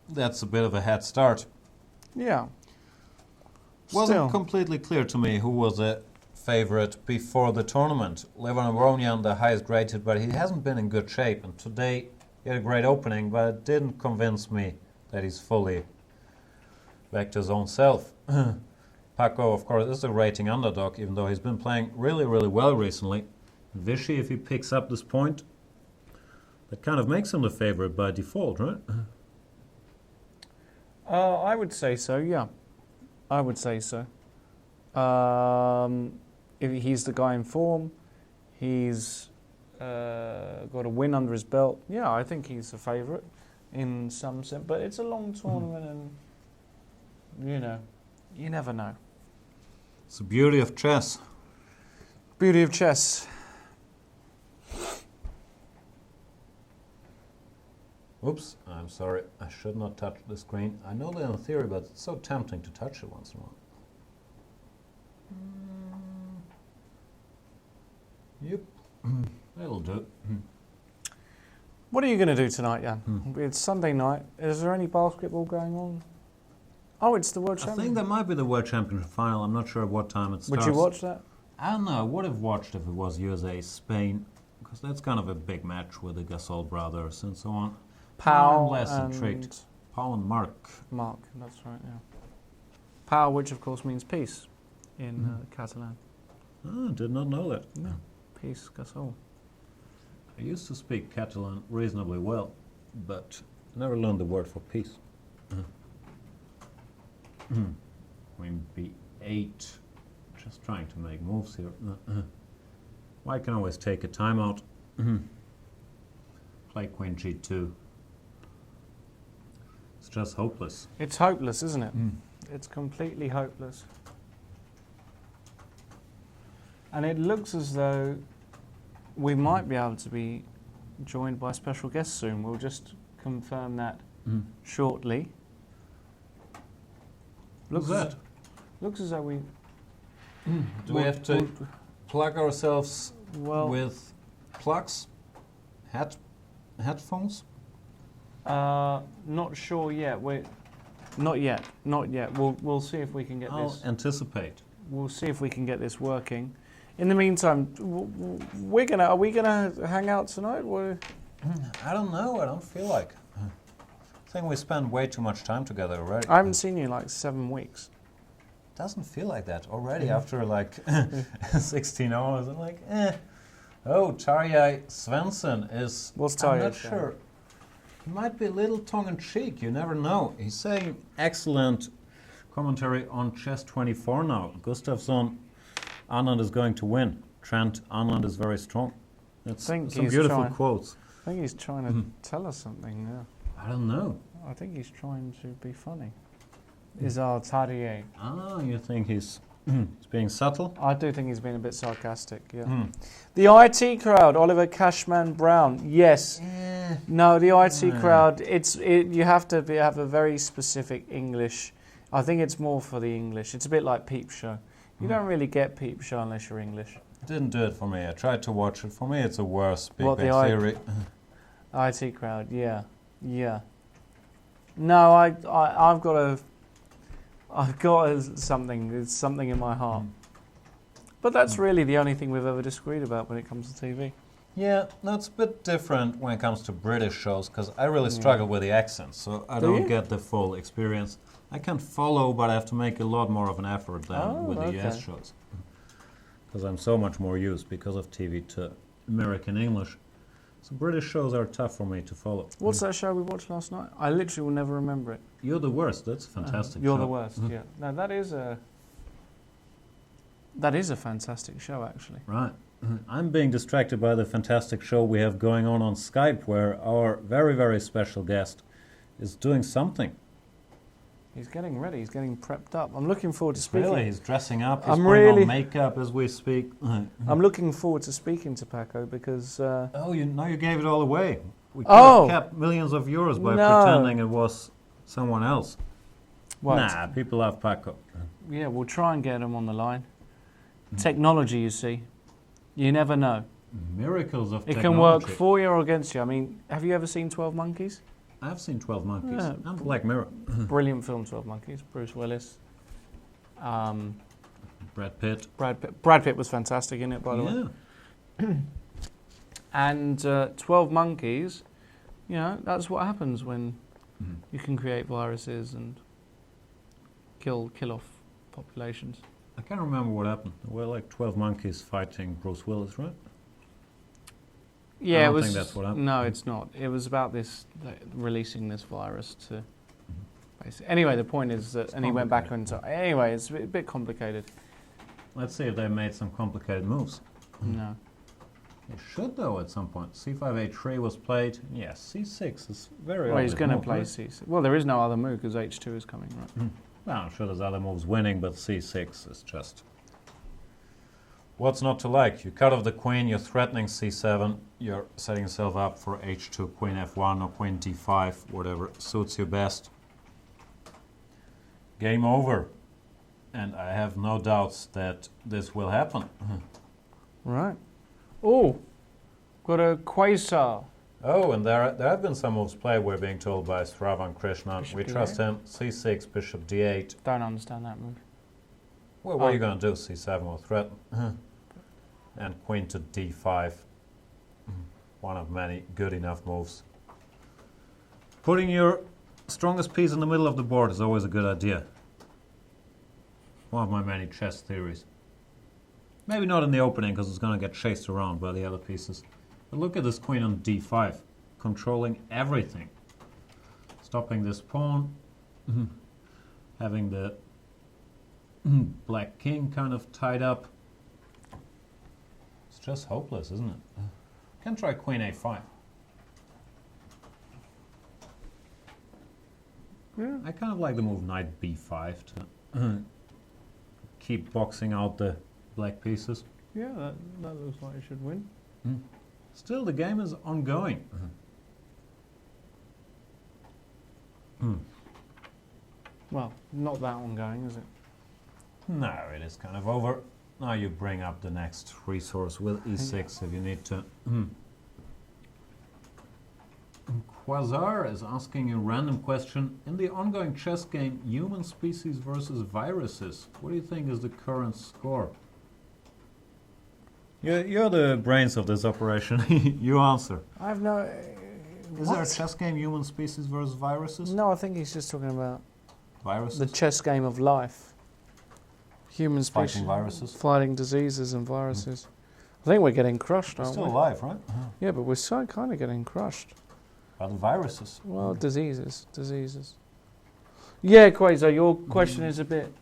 that's a bit of a head start. Yeah. Wasn't completely clear to me who was a favorite before the tournament. Levon Aronian, the highest rated, but he hasn't been in good shape. And today he had a great opening, but it didn't convince me that he's fully back to his own self. Paco, of course, is a rating underdog, even though he's been playing really, really well recently. Vichy, if he picks up this point, that kind of makes him the favorite by default, right? I would say so, yeah. I would say so. If he's the guy in form, he's got a win under his belt. Yeah, I think he's the favourite in some sense. But it's a long tournament and, you know, you never know. It's the beauty of chess. Beauty of chess. Oops, I'm sorry. I should not touch the screen. I know that in theory, but it's so tempting to touch it once in a while. Yep, that'll do. What are you going to do tonight, Jan? It's Sunday night. Is there any basketball going on? Oh, it's the World I Championship. think that might be the World Championship final. I'm not sure at what time it starts. Would you watch that? I don't know. I would have watched if it was USA-Spain, because that's kind of a big match with the Gasol brothers and so on. Pau I'm less and intrigued. Paul and Mark. Mark, that's right, yeah. Pau, which of course means peace in Catalan. Oh, did not know that. Yeah, peace, Gasol. I used to speak Catalan reasonably well, but never learned the word for peace. Queen b8. Just trying to make moves here. White can always take a timeout. Play queen g2. It's just hopeless. It's hopeless, isn't it? It's completely hopeless. And it looks as though we might be able to be joined by a special guest soon. We'll just confirm that shortly. Who's that? Looks as though we... Do we have to plug ourselves with plugs? Headphones? Not sure yet. Not yet. We'll see if we can get I'll this. anticipate. We'll see if we can get this working. In the meantime, are we gonna hang out tonight? I don't know. I don't feel like. I think we spend way too much time together already. I haven't seen you in like 7 weeks. Doesn't feel like that already after like 16 hours. I'm like, Oh, Tarjei Svensson is... What's Tarjei? I'm not sure. He might be a little tongue-in-cheek. You never know. He's saying excellent commentary on Chess 24 now. Gustafsson, Anand is going to win. Trent, Anand is very strong. It's some beautiful quotes. I think he's trying to tell us something now. I don't know. I think he's trying to be funny. Is our Tarjei. Ah, you think he's being subtle? I do think he's been a bit sarcastic, yeah. The IT crowd, Oliver Cashman Brown, yes. No, the IT crowd, you have to have a very specific English. I think it's more for the English. It's a bit like Peep Show. You don't really get Peep Show unless you're English. Didn't do it for me. I tried to watch it. For me, it's a worse Big What, Bang the Theory. IT crowd, yeah. No, I've got something. It's something in my heart. But that's really the only thing we've ever disagreed about when it comes to TV. Yeah, no, it's a bit different when it comes to British shows because I really struggle with the accents, so I don't get the full experience. I can follow, but I have to make a lot more of an effort than with the US shows. Because I'm so much more used because of TV to American English. So British shows are tough for me to follow. What's that show we watched last night? I literally will never remember it. You're the Worst. That's a fantastic You're show. the Worst, yeah. No, that is a fantastic show, actually. Right. I'm being distracted by the fantastic show we have going on Skype, where our very, very special guest is doing something. He's getting ready. He's getting prepped up. I'm looking forward to speaking. Really, he's dressing up. He's putting on makeup as we speak. I'm looking forward to speaking to Paco because... you gave it all away. We could have kept millions of euros by pretending it was someone else. What? Nah, people love Paco. Yeah, we'll try and get him on the line. Technology, you see. You never know. Miracles of technology. It can work for you or against you. I mean, have you ever seen 12 Monkeys? I've seen 12 Monkeys and Black Mirror. Brilliant film, 12 Monkeys. Bruce Willis. Brad Pitt. Brad Pitt was fantastic in it, by the way. And 12 Monkeys, that's what happens when you can create viruses and kill off populations. I can't remember what happened. There were like 12 monkeys fighting Bruce Willis, right? Yeah, I don't think that's what happened. No, it's not. It was about releasing this virus to... Basically. Anyway, the point is that... And he went back into... Anyway, it's a bit complicated. Let's see if they made some complicated moves. No. They should, though, at some point. C5, H3 was played. Yes, C6 is very... Well, he's going to play C6. Well, there is no other move because H2 is coming, right? Well, I'm sure there's other moves winning, but C6 is just... What's not to like? You cut off the queen, you're threatening C7, you're setting yourself up for H2, queen F1 or queen D5, whatever suits you best. Game over. And I have no doubts that this will happen. Right. Oh, got a quasar. Oh, and there have been some moves played, we're being told by Sravan Krishnan. Bishop We D8. trust him. C6, bishop D8. Don't understand that move. Well, what are you going to do? C7 will threaten. And queen to D5. One of many good enough moves. Putting your strongest piece in the middle of the board is always a good idea. One of my many chess theories. Maybe not in the opening because it's going to get chased around by the other pieces. But look at this queen on D5. Controlling everything. Stopping this pawn. Having the black king kind of tied up. It's just hopeless, isn't it? Can try queen A5. Yeah. I kind of like the move knight B5 to keep boxing out the black pieces. Yeah, that looks like it should win. Still, the game is ongoing. Well, not that ongoing, is it? No, it is kind of over. Now you bring up the next resource with e6 if you need to. Quasar is asking a random question. In the ongoing chess game, human species versus viruses, what do you think is the current score? You're the brains of this operation. You answer. I have no... Is there a chess game, human species versus viruses? No, I think he's just talking about Viruses? the chess game of life. Human species. Fighting viruses? Fighting diseases and viruses. I think we're getting crushed, We're aren't still we? alive, right? Yeah, but we're so kind of getting crushed. By the viruses. Well, diseases. Yeah, Quasar, your question is a bit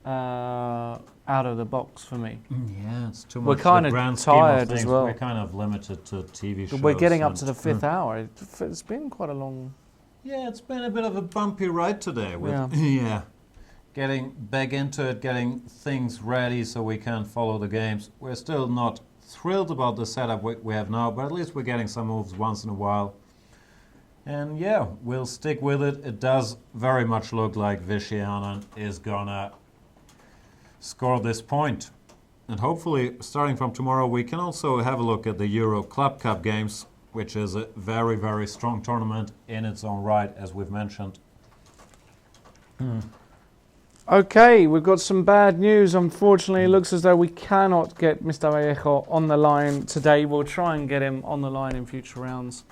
out of the box for me. Yeah, it's too We're much. kind the of grand scheme of tired as things, well. We're kind of limited to TV shows. We're getting up and- to the fifth hour. It's been quite a long... Yeah, it's been a bit of a bumpy ride today. With, Yeah. yeah. Getting back into it, getting things ready so we can follow the games. We're still not thrilled about the setup we have now, but at least we're getting some moves once in a while. And yeah, we'll stick with it. It does very much look like Vishy Anand is gonna score this point. And hopefully, starting from tomorrow, we can also have a look at the Euro Club Cup games, which is a very, very strong tournament in its own right, as we've mentioned. Okay, we've got some bad news. Unfortunately, it looks as though we cannot get Mr. Vallejo on the line today. We'll try and get him on the line in future rounds.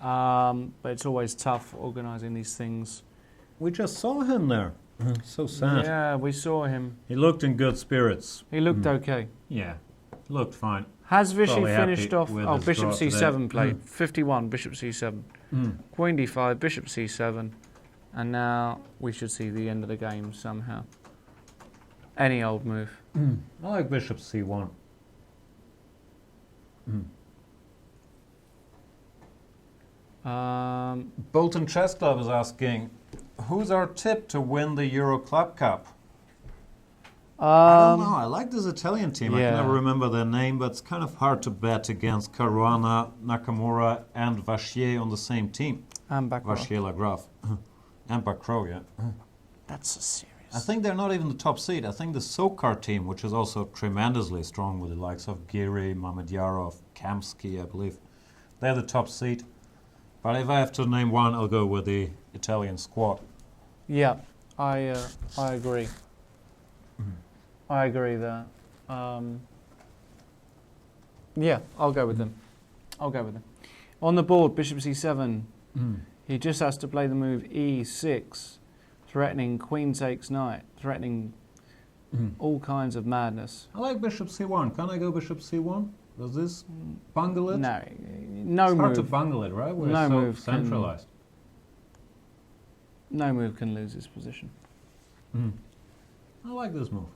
But it's always tough organising these things. We just saw him there. So sad. Yeah, we saw him. He looked in good spirits. He looked okay. Yeah, looked fine. Has Vishy Probably finished happy off? with Oh, his Bishop draw today. C7 played. 51, Bishop C7. Queen D5, Bishop C7. And now we should see the end of the game somehow. Any old move. I like Bishop C1. Bolton Chess Club is asking, who's our tip to win the Euro Club Cup? I don't know. I like this Italian team. I yeah. can never remember their name, but it's kind of hard to bet against Caruana, Nakamura, and Vachier on the same team. And Baccarat. Vachier Lagrave. And Bacro, yeah. That's a serious. I think they're not even the top seed. I think the Sokar team, which is also tremendously strong with the likes of Giri, Mamedyarov, Kamsky, I believe, they're the top seed. But if I have to name one, I'll go with the Italian squad. Yeah, I agree. I agree there. Yeah, I'll go with them. On the board, Bishop C7. He just has to play the move E6, threatening Queen takes Knight, threatening all kinds of madness. I like Bishop C1. Can I go Bishop C1? Does this bungle it? No It's hard to move. bungle it, right? We're No so move can- centralized. No move can lose his position. I like this move.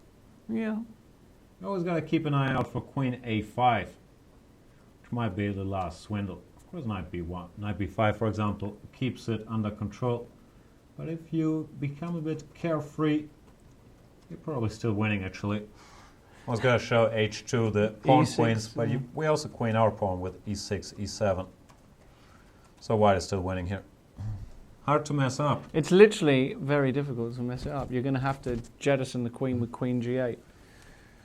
Yeah. You always got to keep an eye out for Queen A5, which might be the last swindle. Of course, Knight B1, Knight B5, for example, keeps it under control. But if you become a bit carefree, you're probably still winning, actually. I was going to show H2, the pawn E6, queens, but we also queen our pawn with E6, E7. So white is still winning here. Hard to mess up. It's literally very difficult to mess it up. You're going to have to jettison the queen with Queen G8.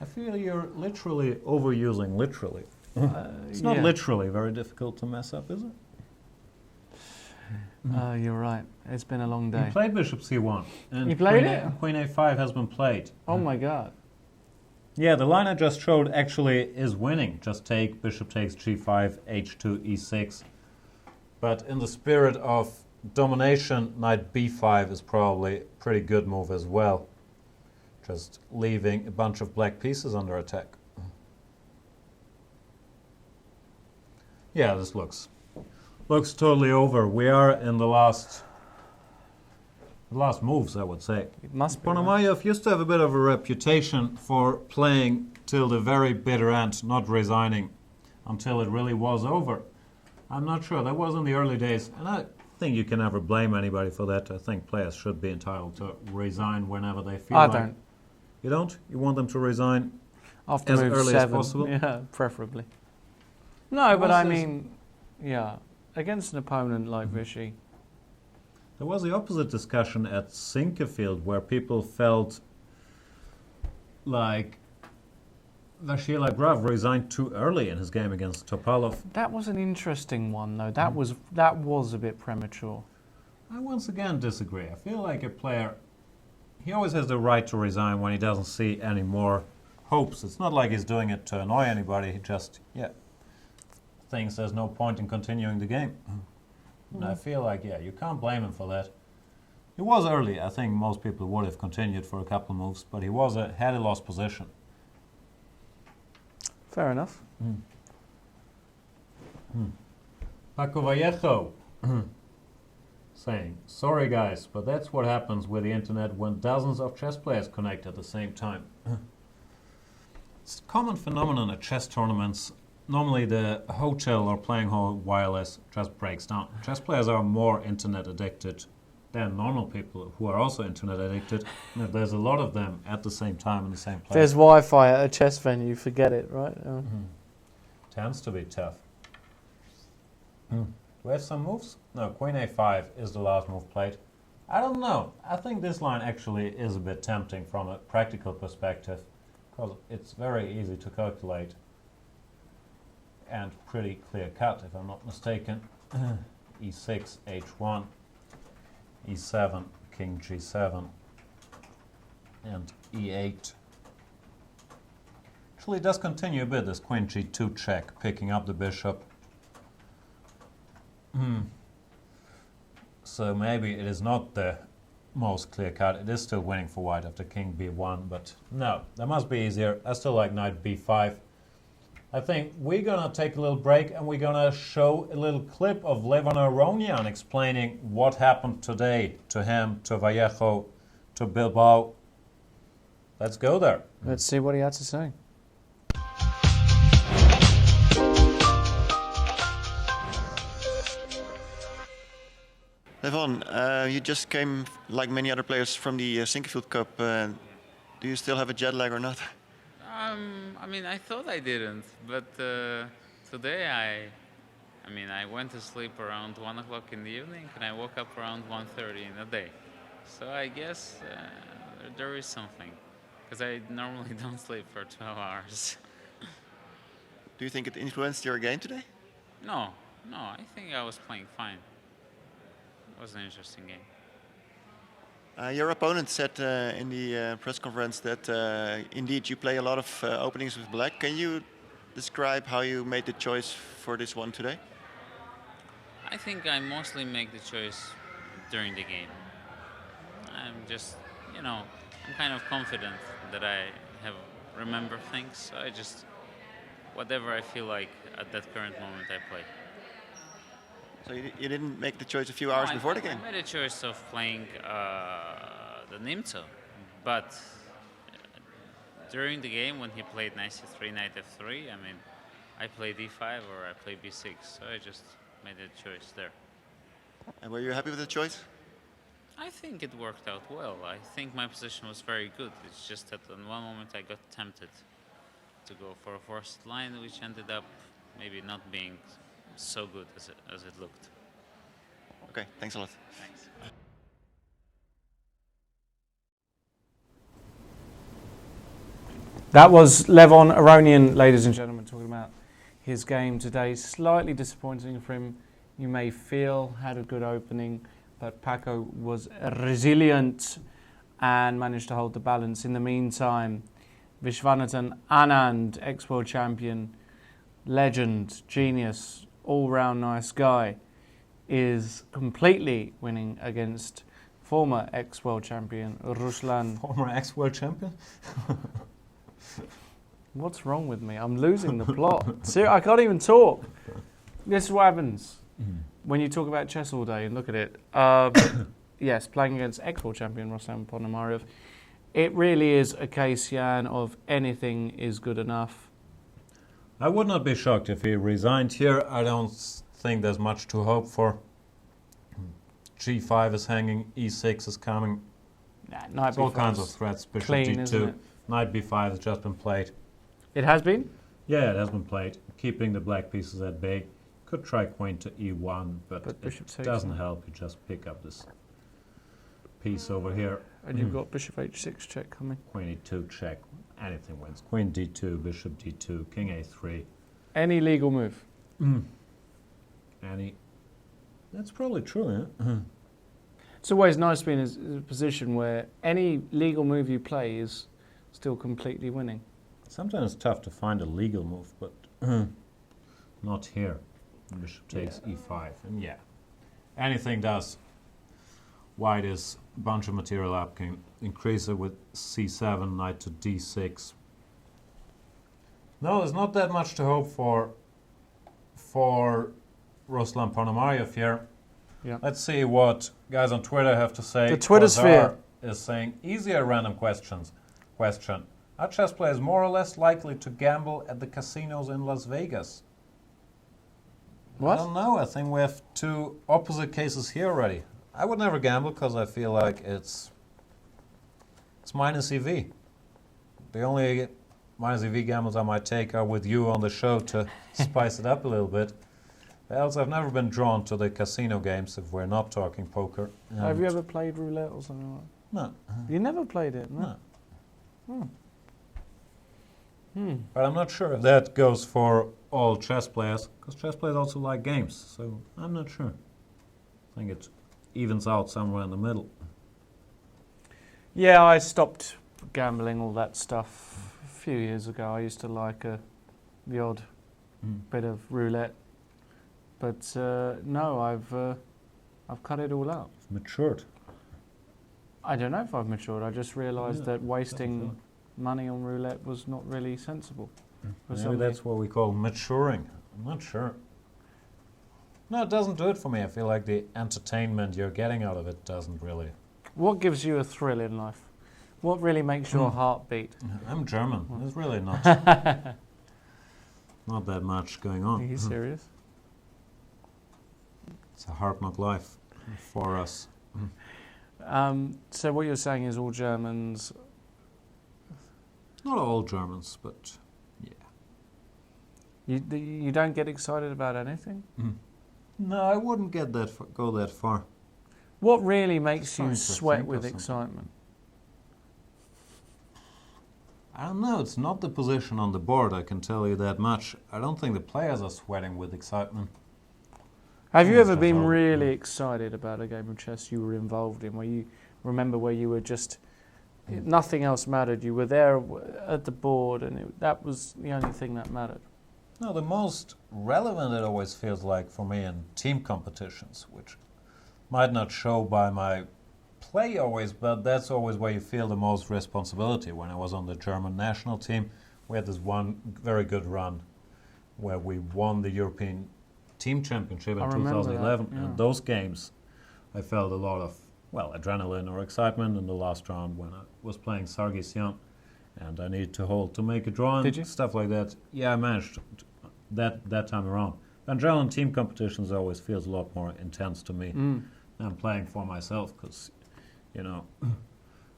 I feel you're literally overusing literally. It's not yeah. literally very difficult to mess up, is it? You're right. It's been a long day. You played Bishop C1. And You played Queen it? Queen A5 has been played. Oh my god. Yeah, the line I just showed actually is winning. Just take Bishop takes G5, H2, E6. But in the spirit of domination, Knight B5 is probably a pretty good move as well. Just leaving a bunch of black pieces under attack. Yeah, this looks totally over. We are in the last moves, I would say. It must be. Right? Ponomarev used to have a bit of a reputation for playing till the very bitter end, not resigning until it really was over. I'm not sure. That was in the early days, and I think you can never blame anybody for that. I think players should be entitled to resign whenever they feel I like. don't. You don't? You want them to resign? After As move early as 7. possible? Yeah, preferably. No, but Was I this- mean, yeah, against an opponent like Vichy. There was the opposite discussion at Sinkefield where people felt like Vashila Graf resigned too early in his game against Topalov. That was an interesting one, though. That was a bit premature. I once again disagree. I feel like a player, he always has the right to resign when he doesn't see any more hopes. It's not like he's doing it to annoy anybody. He just, thinks there's no point in continuing the game. And I feel like, you can't blame him for that. He was early. I think most people would have continued for a couple of moves, but he had a lost position. Fair enough. Paco Vallejo saying, sorry guys, but that's what happens with the internet when dozens of chess players connect at the same time. It's a common phenomenon at chess tournaments. Normally the hotel or playing hall wireless just breaks down. Chess players are more internet addicted than normal people who are also internet addicted. There's a lot of them at the same time in the same place. There's Wi-Fi at a chess venue, forget it, right? Tends to be tough. Do we have some moves? No, Queen A5 is the last move played. I don't know. I think this line actually is a bit tempting from a practical perspective because it's very easy to calculate and pretty clear cut, if I'm not mistaken. E6, H1, E7, King G7, and E8. Actually, it does continue a bit, this Queen G2 check, picking up the bishop. So maybe it is not the most clear cut. It is still winning for white after King B1, but no, that must be easier. I still like Knight B5. I think we're gonna take a little break and we're gonna show a little clip of Levon Aronian explaining what happened today to him, to Vallejo, to Bilbao. Let's go there. Let's see what he had to say. Levon, you just came, like many other players, from the Sinkefield Cup. Do you still have a jet lag or not? I mean, I thought I didn't, but today I went to sleep around 1 o'clock in the evening and I woke up around 1:30 in the day. So I guess there is something, because I normally don't sleep for 12 hours. Do you think it influenced your game today? No, I think I was playing fine. It was an interesting game. Your opponent said in the press conference that indeed you play a lot of openings with black. Can you describe how you made the choice for this one today? I think I mostly make the choice during the game. I'm just, I'm kind of confident that I remember things. So I just, whatever I feel like at that current moment, I play. So you didn't make the choice a few hours before the game? I made a choice of playing the Nimzo, but during the game when he played knight c3, knight f3, I played d5 or I played b6, so I just made a choice there. And were you happy with the choice? I think it worked out well. I think my position was very good. It's just that in one moment I got tempted to go for a forced line, which ended up maybe not being so good as it looked. Okay, thanks a lot. Thanks. That was Levon Aronian, ladies and gentlemen, talking about his game today. Slightly disappointing for him, you may feel, had a good opening, but Paco was resilient and managed to hold the balance. In the meantime, Vishwanathan Anand, ex-world champion, legend, genius, all-round nice guy, is completely winning against former ex-world champion Ruslan. Former ex-world champion? What's wrong with me? I'm losing the plot. I can't even talk. This is what happens when you talk about chess all day and look at it. Yes, playing against ex-world champion Ruslan Ponomarev. It really is a case, Jan, of anything is good enough. I would not be shocked if he resigned here. I don't think there's much to hope for. G5 is hanging, E6 is coming. Knight All B5 kinds of threats. Bishop clean, isn't D2. it? Knight B5 has just been played. It has been? Yeah, it has been played. Keeping the black pieces at bay. Could try queen to e1, but bishop it takes doesn't it. help. You just pick up this piece over here. And you've got bishop h6 check coming. Queen e2 check. Anything wins. Queen d2, bishop d2, king a3. Any legal move? Any. That's probably true, yeah? It's always nice to be in a position where any legal move you play is still completely winning. Sometimes it's tough to find a legal move, but not here. Bishop takes e5, and yeah, anything does. White is a bunch of material up, can increase it with c7, knight to d6. No, there's not that much to hope for Ruslan Ponomarev here. Yeah. Let's see what guys on Twitter have to say. The Twitter sphere is saying, easier random question. Are chess players more or less likely to gamble at the casinos in Las Vegas? What? I don't know. I think we have two opposite cases here already. I would never gamble because I feel like it's minus EV. The only minus EV gambles I might take are with you on the show to spice it up a little bit. Else, I've never been drawn to the casino games if we're not talking poker. Have you ever played roulette or something like that? No. You never played it? No. But I'm not sure if that goes for all chess players, because chess players also like games, so I'm not sure. I think it evens out somewhere in the middle. Yeah, I stopped gambling, all that stuff, a few years ago. I used to like the odd bit of roulette, but no, I've cut it all out. It's matured. I don't know if I've matured. I just realised that wasting money on roulette was not really sensible. Maybe that's what we call maturing. I'm not sure. No, it doesn't do it for me. I feel like the entertainment you're getting out of it doesn't really. What gives you a thrill in life? What really makes your heart beat? I'm German. There's really not not that much going on. Are you serious? It's a hard knock life for us. So what you're saying is all Germans... Not all Germans, but yeah. You don't get excited about anything? No, I wouldn't get go that far. What really makes you Trying to sweat think with of something. excitement? I don't know. It's not the position on the board, I can tell you that much. I don't think the players are sweating with excitement. Have you Almost ever been as well, really excited about a game of chess you were involved in, where you remember where you were just... Nothing else mattered. You were there at the board, and that was the only thing that mattered. No, the most relevant it always feels like for me in team competitions, which might not show by my play always, but that's always where you feel the most responsibility. When I was on the German national team, we had this one very good run where we won the European Team Championship in 2011, that, yeah. and those games I felt a lot of adrenaline or excitement in the last round when I was playing Sargsyan and I needed to hold to make a draw and Did you? stuff like that. Yeah, I managed that time around. And German team competitions always feels a lot more intense to me than playing for myself, because,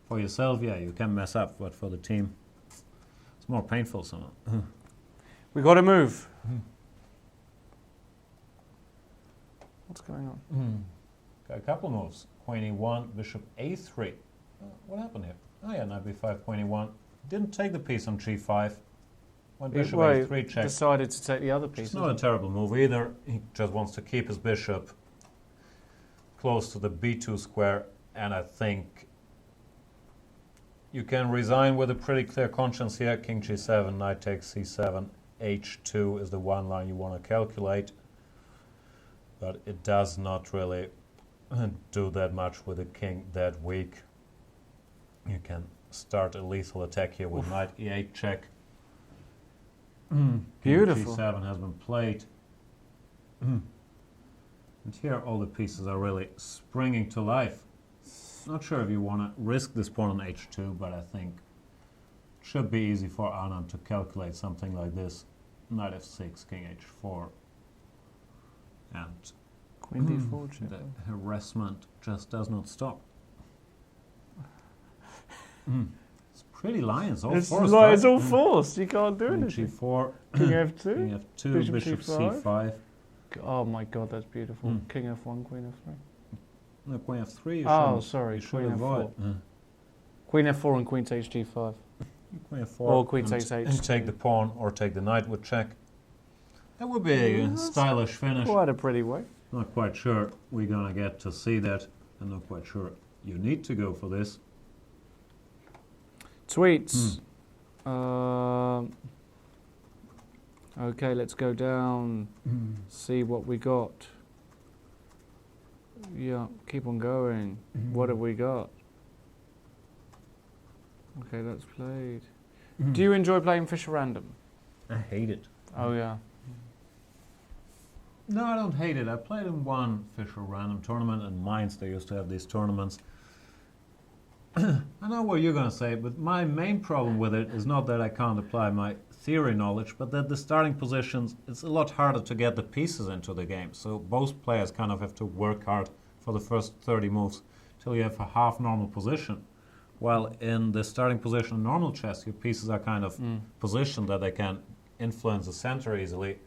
for yourself, yeah, you can mess up, but for the team, it's more painful somehow. We got to move. What's going on? Got a couple moves. Queen e1, bishop a3. What happened here? Oh yeah, knight b5, queen e1. Didn't take the piece on g5. When bishop a3 check. Decided to take the other piece. It's not a terrible move either. He just wants to keep his bishop close to the b2 square, and I think you can resign with a pretty clear conscience here. King g7, knight takes c7, h2 is the one line you want to calculate, but it does not really do that much with the king that weak. You can start a lethal attack here with knight e8 check. Beautiful. King g7 has been played. And here all the pieces are really springing to life. Not sure if you want to risk this pawn on h2, but I think it should be easy for Anand to calculate something like this. Knight f6, king h4. And Queen d4 check. the harassment just does not stop. It's pretty lions, all It's forced, like right? it's all forced. You can't do Queen anything. G4, King F2. King F2, Bishop Bishop C5. C5. Oh my God, that's beautiful. Mm. King F1, Queen F3. No, Queen F3. You Oh, shouldn't- sorry, you should Queen avoid. F4. Queen F4 and Queen takes G5. Queen F4. Or Queen and- takes H3. And take the pawn or take the knight with check. That would be a stylish finish. Quite a pretty way. Not quite sure we're gonna get to see that. I'm not quite sure you need to go for this. Tweets. Okay, let's go down. See what we got. Yeah, keep on going. What have we got? Okay, that's played. Do you enjoy playing Fisher Random? I hate it. Oh yeah. No, I don't hate it. I played in one Fisher Random tournament in Mainz. They used to have these tournaments. I know what you're going to say, but my main problem with it is not that I can't apply my theory knowledge, but that the starting positions, it's a lot harder to get the pieces into the game. So both players kind of have to work hard for the first 30 moves till you have a half normal position. While in the starting position in normal chess, your pieces are kind of positioned that they can influence the center easily.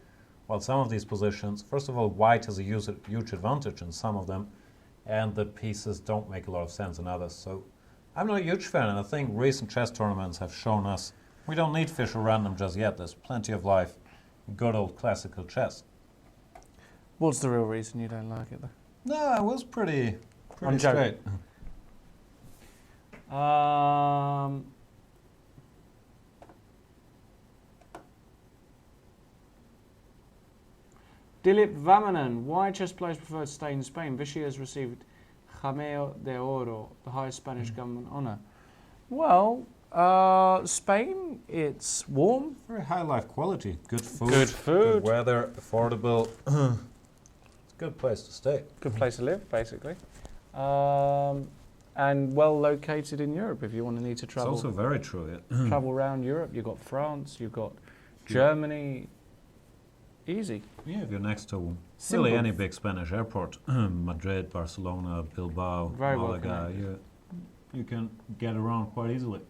While some of these positions, first of all, white has a huge advantage in some of them, and the pieces don't make a lot of sense in others. So I'm not a huge fan, and I think recent chess tournaments have shown us we don't need Fisher Random just yet. There's plenty of life in good old classical chess. What's the real reason you don't like it though? No, it was pretty I'm straight. joking. Dilip Vamanan, why chess players prefer to stay in Spain? Vichy has received Jameo de Oro, the highest Spanish government honour. Well, Spain, it's warm. Very high life quality. Good food. Good food. Good weather. Affordable. It's a good place to stay. Good place to live, basically. And well located in Europe if you want to need to travel. It's also very true. Yeah. Travel around Europe. You've got France, you've got Germany. Easy. Yeah, if you're next to Simple. really any big Spanish airport, Madrid, Barcelona, Bilbao, Very well Malaga, connected. you can get around quite easily.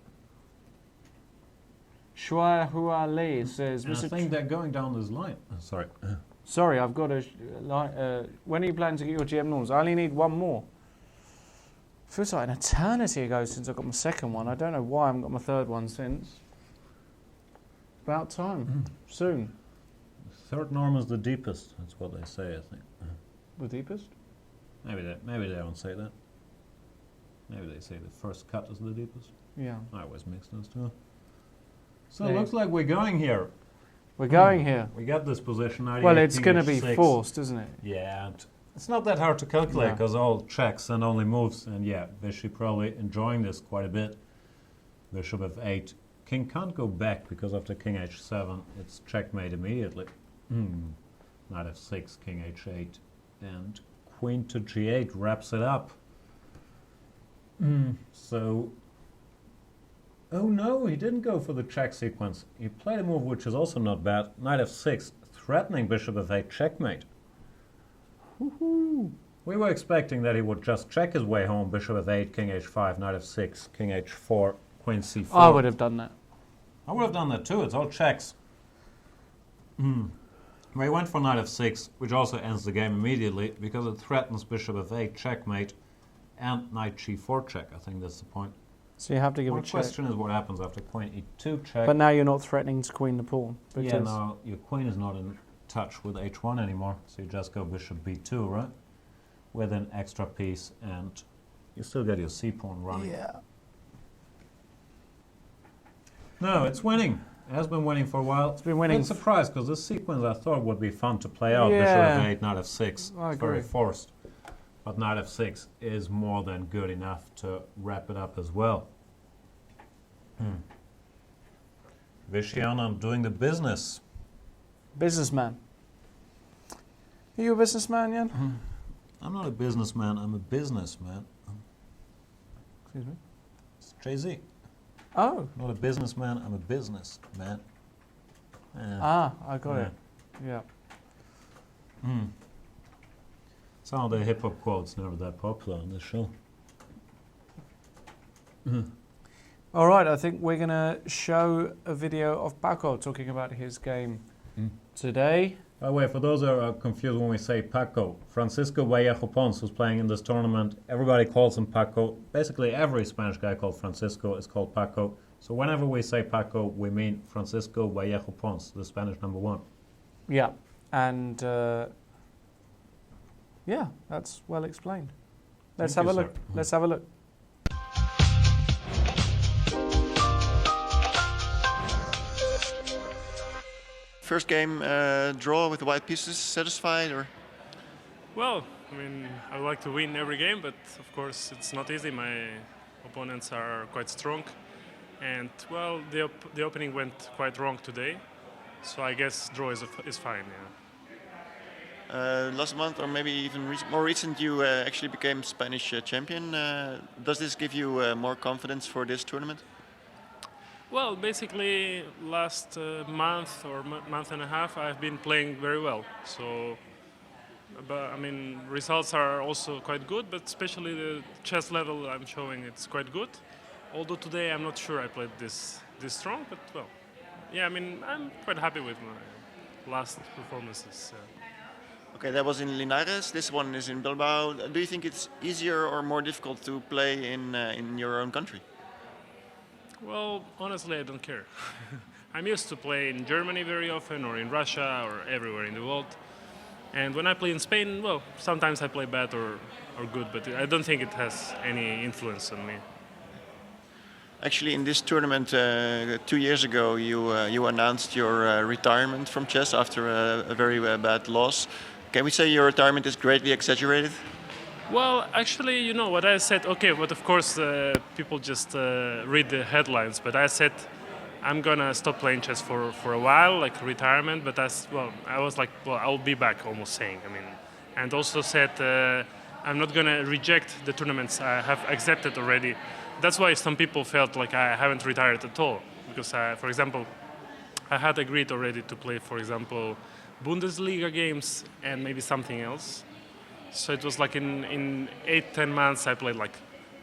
Shua Hua Lee says, And I Mr. think they're going down this line. Sorry. Sorry, I've got a when are you planning to get your GM norms? I only need one more. Feels like an eternity ago since I got my second one. I don't know why I haven't got my third one since. About time. Soon. Third norm is the deepest. That's what they say, I think. The deepest? Maybe they don't say that. Maybe they say the first cut is the deepest. Yeah. I always mix those two. So it Yeah. looks like we're going here. We're going here. We got this position. Well, it's going to be H6. forced, isn't it? Yeah, and it's not that hard to calculate No. because all checks and only moves. And yeah, Vichy probably enjoying this quite a bit. Bishop f8. King can't go back because after king h7, it's checkmate immediately. Knight f6, king h8, and queen to g8 wraps it up. So, oh no, he didn't go for the check sequence. He played a move which is also not bad. Knight f6, threatening bishop f8 checkmate. We were expecting that he would just check his way home. Bishop f8, king h5, knight f6, king h4, queen c4. I would have done that. I would have done that too. It's all checks. But he went for knight f6, which also ends the game immediately because it threatens bishop f8 checkmate and knight g4 check. I think that's the point. So you have to give One a check. question is what happens after queen e2 check. But now you're not threatening to queen the pawn. yeah, because- now your queen is not in touch with h1 anymore, so you just go bishop b2, right? With an extra piece, and you still get your c pawn running. Yeah. No, it's winning. It has been winning for a while. It's been winning. I'm surprised because this sequence I thought would be fun to play out. Yeah. Bishop f8, knight f6. I It's very agree. forced. But knight f6 is more than good enough to wrap it up as well. Vichy Anand doing the business. Businessman. Are you a businessman, Jan? I'm not a businessman, I'm a businessman. Excuse me. It's Jay-Z. Oh. Not a businessman, I'm a businessman. I got it. Yeah. Some of the hip-hop quotes never that popular on this show. All right, I think we're going to show a video of Paco talking about his game today. By the way, for those who are confused when we say Paco, Francisco Vallejo Pons, who's playing in this tournament, everybody calls him Paco. Basically, every Spanish guy called Francisco is called Paco. So whenever we say Paco, we mean Francisco Vallejo Pons, the Spanish number one. Yeah, and yeah, that's well explained. Let's Thank have you, a look. sir. Let's have a look. First game draw with the white pieces, satisfied or? Well, I mean, I would like to win every game, but of course it's not easy. My opponents are quite strong, and well, the opening went quite wrong today, so I guess draw is fine. Yeah. Last month, or maybe even more recent, you actually became Spanish champion. Does this give you more confidence for this tournament? Well, basically, last month or month and a half, I've been playing very well. So, but I mean, results are also quite good, but especially the chess level I'm showing, it's quite good. Although today I'm not sure I played this strong, but well, yeah, I mean, I'm quite happy with my last performances. Okay, that was in Linares. This one is in Bilbao. Do you think it's easier or more difficult to play in your own country? Well, honestly, I don't care. I'm used to play in Germany very often, or in Russia, or everywhere in the world. And when I play in Spain, well, sometimes I play bad or good, but I don't think it has any influence on me. Actually, in this tournament 2 years ago, you announced your retirement from chess after a very bad loss. Can we say your retirement is greatly exaggerated? Well, actually, you know what I said. Okay, but of course, people just read the headlines. But I said I'm gonna stop playing chess for a while, like retirement. But I was like, well, I'll be back, almost saying. I mean, and also said I'm not gonna reject the tournaments I have accepted already. That's why some people felt like I haven't retired at all, because for example, I had agreed already to play, for example, Bundesliga games and maybe something else. So it was like in 8-10 months I played like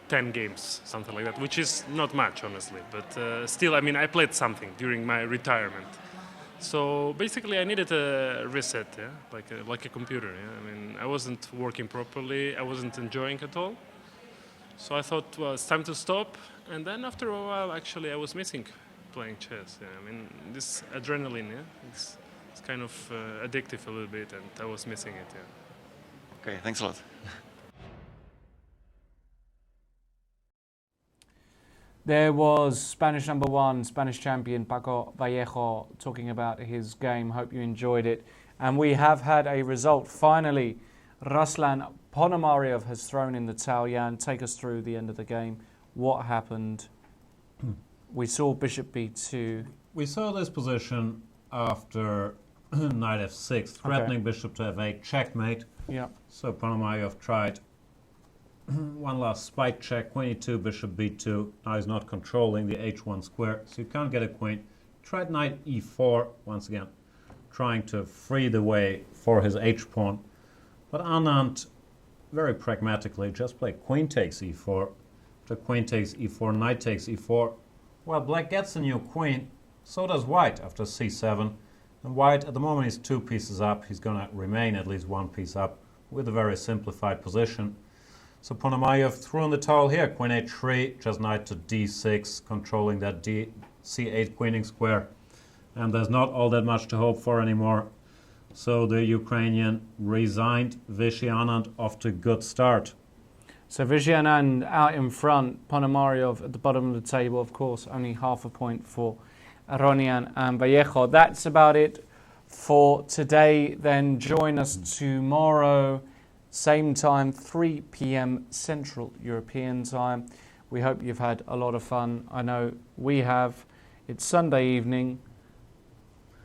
10 games, something like that, which is not much, honestly. But still, I mean, I played something during my retirement. So basically I needed a reset, yeah? like a computer. Yeah? I mean, I wasn't working properly, I wasn't enjoying at all. So I thought, well, it's time to stop. And then after a while, actually, I was missing playing chess. Yeah? I mean, this adrenaline, yeah? It's kind of addictive a little bit, and I was missing it, yeah. Okay, thanks a lot. There was Spanish number one, Spanish champion Paco Vallejo talking about his game. Hope you enjoyed it. And we have had a result. Finally, Ruslan Ponomariov has thrown in the towel. Jan, take us through the end of the game. What happened? We saw bishop b2. We saw this position after knight f6, threatening bishop to f8, checkmate. Yeah. So Ponomariov tried one last spike check, queen e2, bishop b2. Now he's not controlling the h1 square, so you can't get a queen. Tried knight e4, once again, trying to free the way for his h-pawn. But Anand, very pragmatically, just played queen takes e4. After queen takes e4, knight takes e4. Well, black gets a new queen, so does white after c7. And white, at the moment, is 2 pieces up. He's going to remain at least 1 piece up with a very simplified position. So Ponomariov threw in the towel here. Queen h3, just knight to d6, controlling that c8 queening square. And there's not all that much to hope for anymore. So the Ukrainian resigned. Vishy Anand off to a good start. So Vishy Anand out in front. Ponomariov at the bottom of the table, of course, only half a point for Aronian and Vallejo. That's about it for today. Then join us tomorrow, same time, 3 p.m. Central European time. We hope you've had a lot of fun. I know we have. It's Sunday evening.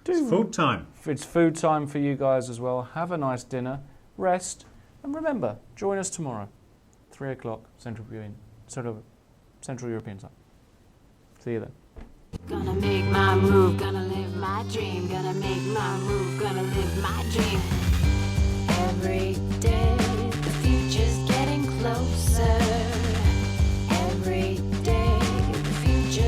It's food time. It's food time for you guys as well. Have a nice dinner, rest, and remember, join us tomorrow, 3 o'clock Central European time. See you then. Gonna make my move, gonna live my dream, gonna make my move, gonna live my dream. Every day the future's getting closer. Every day the future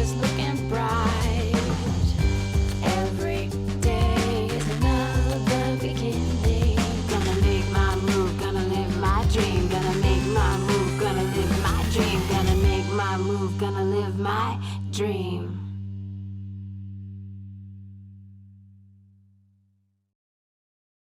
dream. Gonna make my move, gonna live my dream.